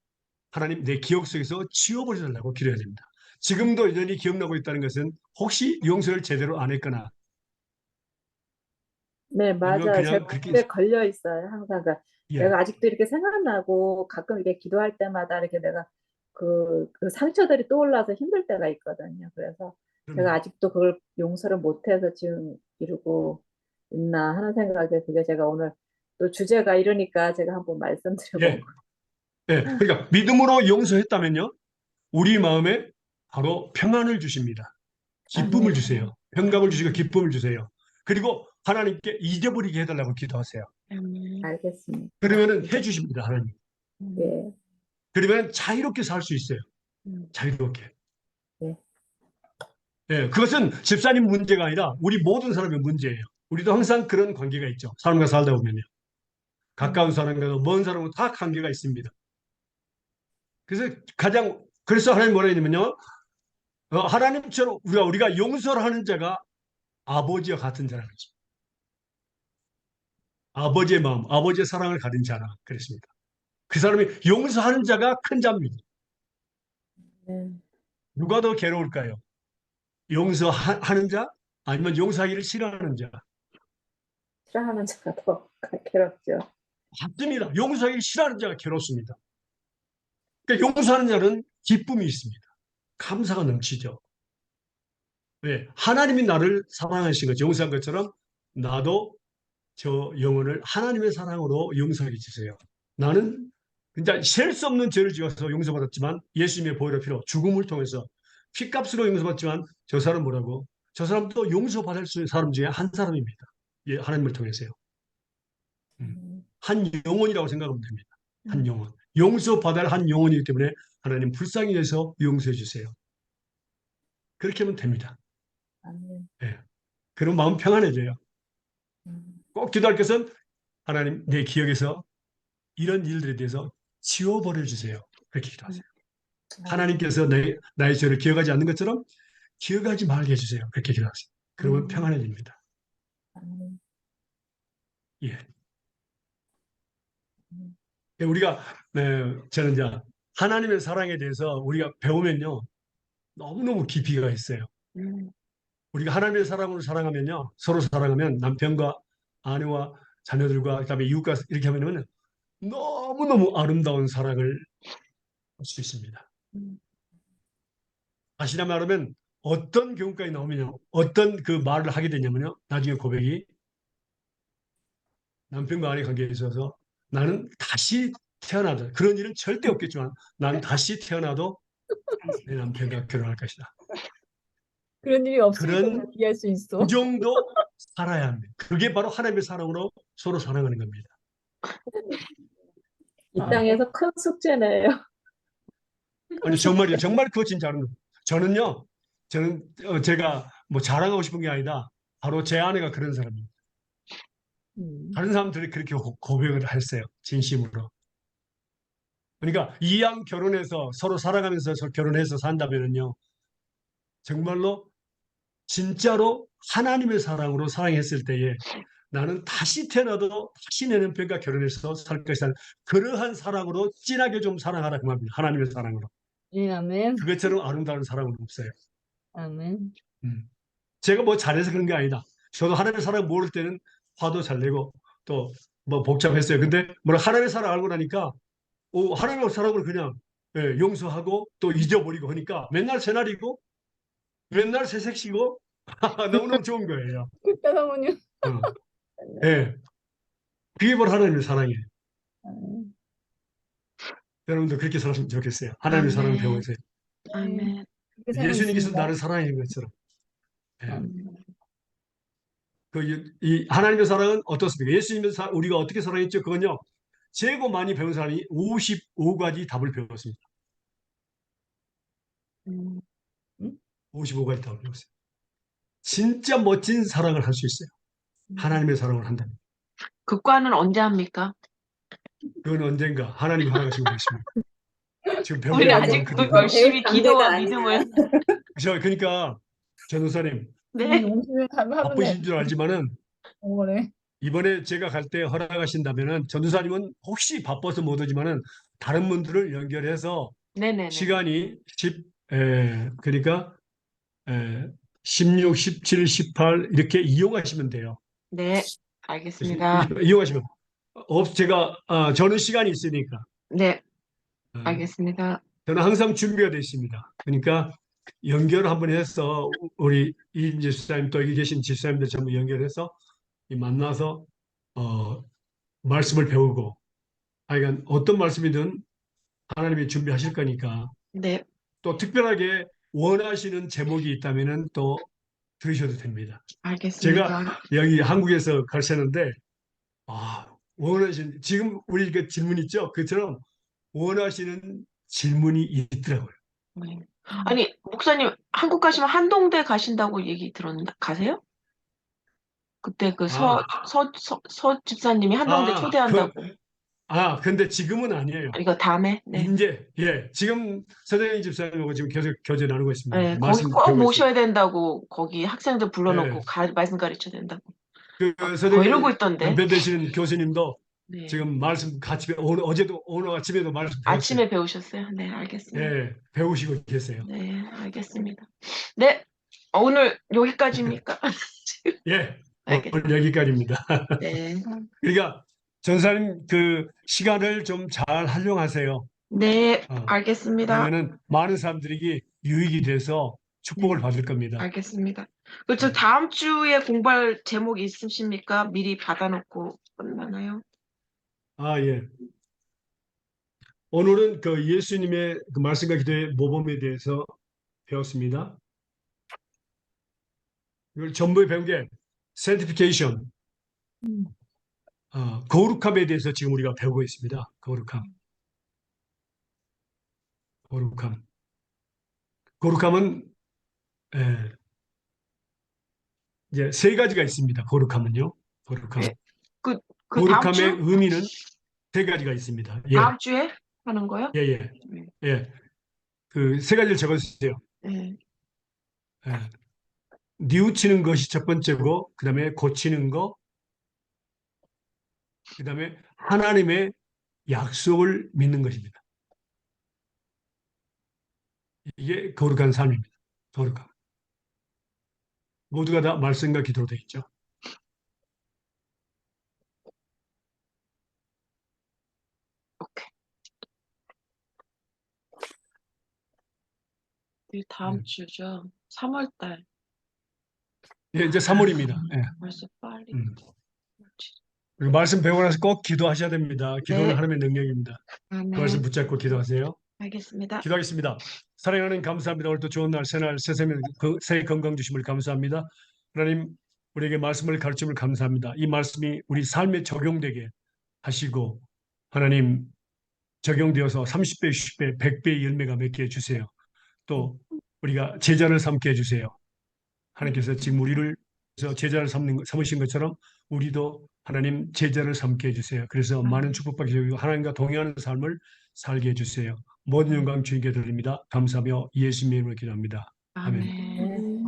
하나님 내 기억 속에서 지워버려달라고 기도해야 됩니다. 지금도 여전히 기억나고 있다는 것은 혹시 용서를 제대로 안 했거나
네, 맞아요.
그냥
제가
그렇게
그게 걸려 있어요. 항상
예.
내가 아직도 이렇게 생각나고 가끔 이렇게 기도할 때마다 이렇게 내가 그 상처들이 떠올라서 힘들 때가 있거든요. 그래서 제가 아직도 그걸 용서를 못해서 지금 이러고 있나 하는 생각에 그게 제가 오늘 또 주제가 이러니까 제가 한번 말씀드려보고.
예. 예. 그러니까 믿음으로 용서했다면요. 우리 마음에 바로 평안을 주십니다. 기쁨을
아멘.
주세요. 평강을 주시고 기쁨을 주세요. 그리고 하나님께 잊어버리게 해달라고 기도하세요.
알겠습니다.
그러면은 해주십니다. 하나님.
네.
그러면 자유롭게 살 수 있어요. 자유롭게.
네.
예, 그것은 집사님 문제가 아니라 우리 모든 사람의 문제예요. 우리도 항상 그런 관계가 있죠. 사람과 살다 보면요. 가까운 사람과도 먼 사람과 다 관계가 있습니다. 그래서 하나님 뭐라 했냐면요. 하나님처럼 우리가 용서를 하는 자가 아버지와 같은 자라는 거죠. 아버지의 마음, 아버지의 사랑을 가진 자라 그랬습니다. 그 사람이 용서하는 자가 큰 자입니다. 누가 더 괴로울까요? 용서하는 자? 아니면 용서하기를 싫어하는 자?
싫어하는 자가 더 괴롭죠.
맞습니다. 용서하기 싫어하는 자가 괴롭습니다. 그러니까 용서하는 자는 기쁨이 있습니다. 감사가 넘치죠. 왜? 하나님이 나를 사랑하신 것, 용서한 것처럼 나도 저 영혼을 하나님의 사랑으로 용서해 주세요. 나는 진짜 셀 수 없는 죄를 지어서 용서받았지만 예수님의 보혈의 피로 죽음을 통해서 피값으로 용서받지만 저 사람 뭐라고? 저 사람도 용서받을 수 있는 사람 중에 한 사람입니다. 예, 하나님을 통해서요. 한 영혼이라고 생각하면 됩니다. 한 영혼. 용서받을 한 영혼이기 때문에 하나님 불쌍히 여기서 용서해 주세요. 그렇게 하면 됩니다. 예. 그럼 마음 평안해져요. 꼭 기도할 것은 하나님 내 기억에서 이런 일들에 대해서 지워버려 주세요. 그렇게 기도하세요. 하나님께서 나의 죄를 기억하지 않는 것처럼 기억하지 말게 해주세요. 그렇게 기도하세요. 그러면 평안해집니다. 예. 우리가 저는 이제 하나님의 사랑에 대해서 우리가 배우면요 너무너무 깊이가 있어요. 우리가 하나님의 사랑으로 사랑하면요 서로 사랑하면 남편과 아내와 자녀들과 그다음에 이웃과 이렇게 하면은 너무너무 아름다운 사랑을 할 수 있습니다. 다시나 말하면 어떤 경우까지 나오면요 어떤 그 말을 하게 되냐면요 나중에 고백이 남편과 아내 관계에 있어서 나는 다시 태어나도 그런 일은 절대 없겠지만 나는 다시 태어나도 내 남편과 결혼할 것이다.
그런 일이 없으니까
그런
우리가 이해할 수 있어.
그 정도 살아야 합니다. 그게 바로 하나님의 사랑으로 서로 사랑하는 겁니다.
이
아,
땅에서 큰 숙제네요.
아니 정말이요. 정말 그거 진짜 하는 거예요. 저는 제가 뭐 자랑하고 싶은 게 아니다. 바로 제 아내가 그런 사람입니다. 다른 사람들이 그렇게 고백을 했어요. 진심으로. 그러니까 이왕 결혼해서 서로 사랑하면서 결혼해서 산다면요. 정말로 진짜로 하나님의 사랑으로 사랑했을 때에 나는 다시 태어나도 다시 내 남편과 결혼해서 살 것이다. 그러한 사랑으로 진하게 좀 사랑하라 그 말입니다. 하나님의 사랑으로.
예, 아멘.
그것처럼 아름다운 사랑은 없어요.
아멘.
제가 뭐 잘해서 그런 게 아니다. 저도 하나님의 사랑 모를 때는 화도 잘 내고 또 뭐 복잡했어요. 근데 뭐 하나님의 사랑 알고 나니까 하나님의 사랑을 그냥 용서하고 또 잊어버리고 하니까 맨날 새날이고 맨날 새색시고 너무너무 좋은 거예요.
그때 사모님.
어. 예. 그게 바로 하나님의 사랑이에요. 여러분도 그렇게 살았으면 좋겠어요. 하나님의 사랑을
아멘.
배우세요.
아멘.
그렇게 살고
예수님께서
있습니다.
나를 사랑하는 것처럼. 예.
아멘.
이 하나님의 사랑은 어떻습니까? 예수님의 우리가 어떻게 사랑했죠? 그건요. 재고 많이 배운 사람이 55가지 답을 배웠습니다. 55가지 답을 배웠어요. 진짜 멋진 사랑을 할 수 있어요. 하나님의 사랑을 한다면.
그 과는 언제 합니까?
그건 언젠가 하나님이 허락하시고 계십니다. 지금 배우고
우리
있는
아직
건
그
그거고요.
열심히
배울
기도와
단계가
믿음을.
그러니까 전도사님
네.
용서를 하는데
바쁘신 줄 알지만은
그래.
이번에 제가 갈 때 허락하신다면은 전도사님은 혹시 바빠서 못 오지만은 다른 분들을 연결해서
네네네.
시간이 그러니까 16, 17, 18 이렇게 이용하시면 돼요.
네. 알겠습니다.
이용하시면 제가 저는 시간이 있으니까
네.
어,
알겠습니다.
저는 항상 준비가 되어 있습니다. 그러니까 연결을 한번 해서 우리 이 집사님 또 여기 계신 집사님들 전부 연결해서 만나서 말씀을 배우고 하여간 어떤 말씀이든 하나님이 준비하실 거니까
네.
또 특별하게 원하시는 제목이 있다면은 또 들으셔도 됩니다.
알겠습니다.
제가 여기 한국에서 가르쳤는데 지금 우리 그 질문 있죠? 그처럼 원하시는 질문이 있더라고요.
네. 아니, 목사님, 한국 가시면 한동대 가신다고 얘기 들었는데, 가세요? 그때 그 서 집사님이 한동대 초대한다고.
근데 지금은 아니에요.
이거 다음에? 네.
이제 지금 서대인 집사님하고 지금 계속 교제 나누고 있습니다.
네, 거기
말씀
꼭
배우고
모셔야 된다고, 거기 학생들 불러놓고
네.
말씀 가르쳐야 된다고.
있습니다.
더 이러고 있던데.
남편 되시는 교수님도
네.
지금 말씀 같이 오늘 아침에도 말씀 배웠어요.
아침에 배우셨어요? 네, 알겠습니다.
네, 배우시고 계세요.
네, 알겠습니다. 네, 오늘 여기까지입니까?
예,
알겠습니다.
오늘 여기까지입니다.
네.
그러니까 전사님 그 시간을 좀 잘 활용하세요.
네, 알겠습니다.
그러면은 많은 사람들이 유익이 돼서 축복을 받을 겁니다.
알겠습니다. 그렇죠. 다음 주에 공부할 제목이 있으십니까? 미리 받아놓고 끝나나요?
예. 오늘은 그 예수님의 그 말씀과 기도의 모범에 대해서 배웠습니다. 이걸 전부 배운 게 sanctification, 거룩함에 대해서 지금 우리가 배우고 있습니다. 거룩함은 이제 세 가지가 있습니다. 거룩함은요.
네. 그 다음
거룩함의
주?
의미는 세 가지가 있습니다.
다음 주에 하는 거요?
예. 그 세 가지를 적어주세요.
네.
뉘우치는 것이 첫 번째고, 그 다음에 고치는 거, 그 다음에 하나님의 약속을 믿는 것입니다. 이게 거룩한 삶입니다. 거룩함. 모두가 다 말씀과 기도로 되어 있죠.
오케이. 다음 주죠. 3월 달.
예, 이제 3월입니다. 예.
벌써 빨리.
그리고 말씀 배우고 나서 꼭 기도하셔야 됩니다. 기도는
네.
하나님의 능력입니다.
아멘.
말씀 붙잡고 기도하세요.
알겠습니다.
기도하겠습니다. 사랑하는 감사합니다. 오늘도 좋은 날, 새날, 새 건강 주심을 감사합니다. 하나님, 우리에게 말씀을 가르침을 감사합니다. 이 말씀이 우리 삶에 적용되게 하시고 하나님 적용되어서 30배, 60배, 100배의 열매가 맺게 해주세요. 또 우리가 제자를 삼게 해주세요. 하나님께서 지금 우리를 제자를 삼으신 것처럼 우리도 하나님 제자를 삼게 해주세요. 그래서 많은 축복받게 해주시고 하나님과 동행하는 삶을 살게 해주세요. 모든 영광 주님께 드립니다. 감사하며 예수님의 이름으로 기도합니다. 아멘.
아멘.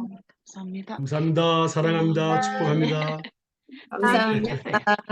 감사합니다.
감사합니다. 사랑합니다. 축복합니다.
감사합니다.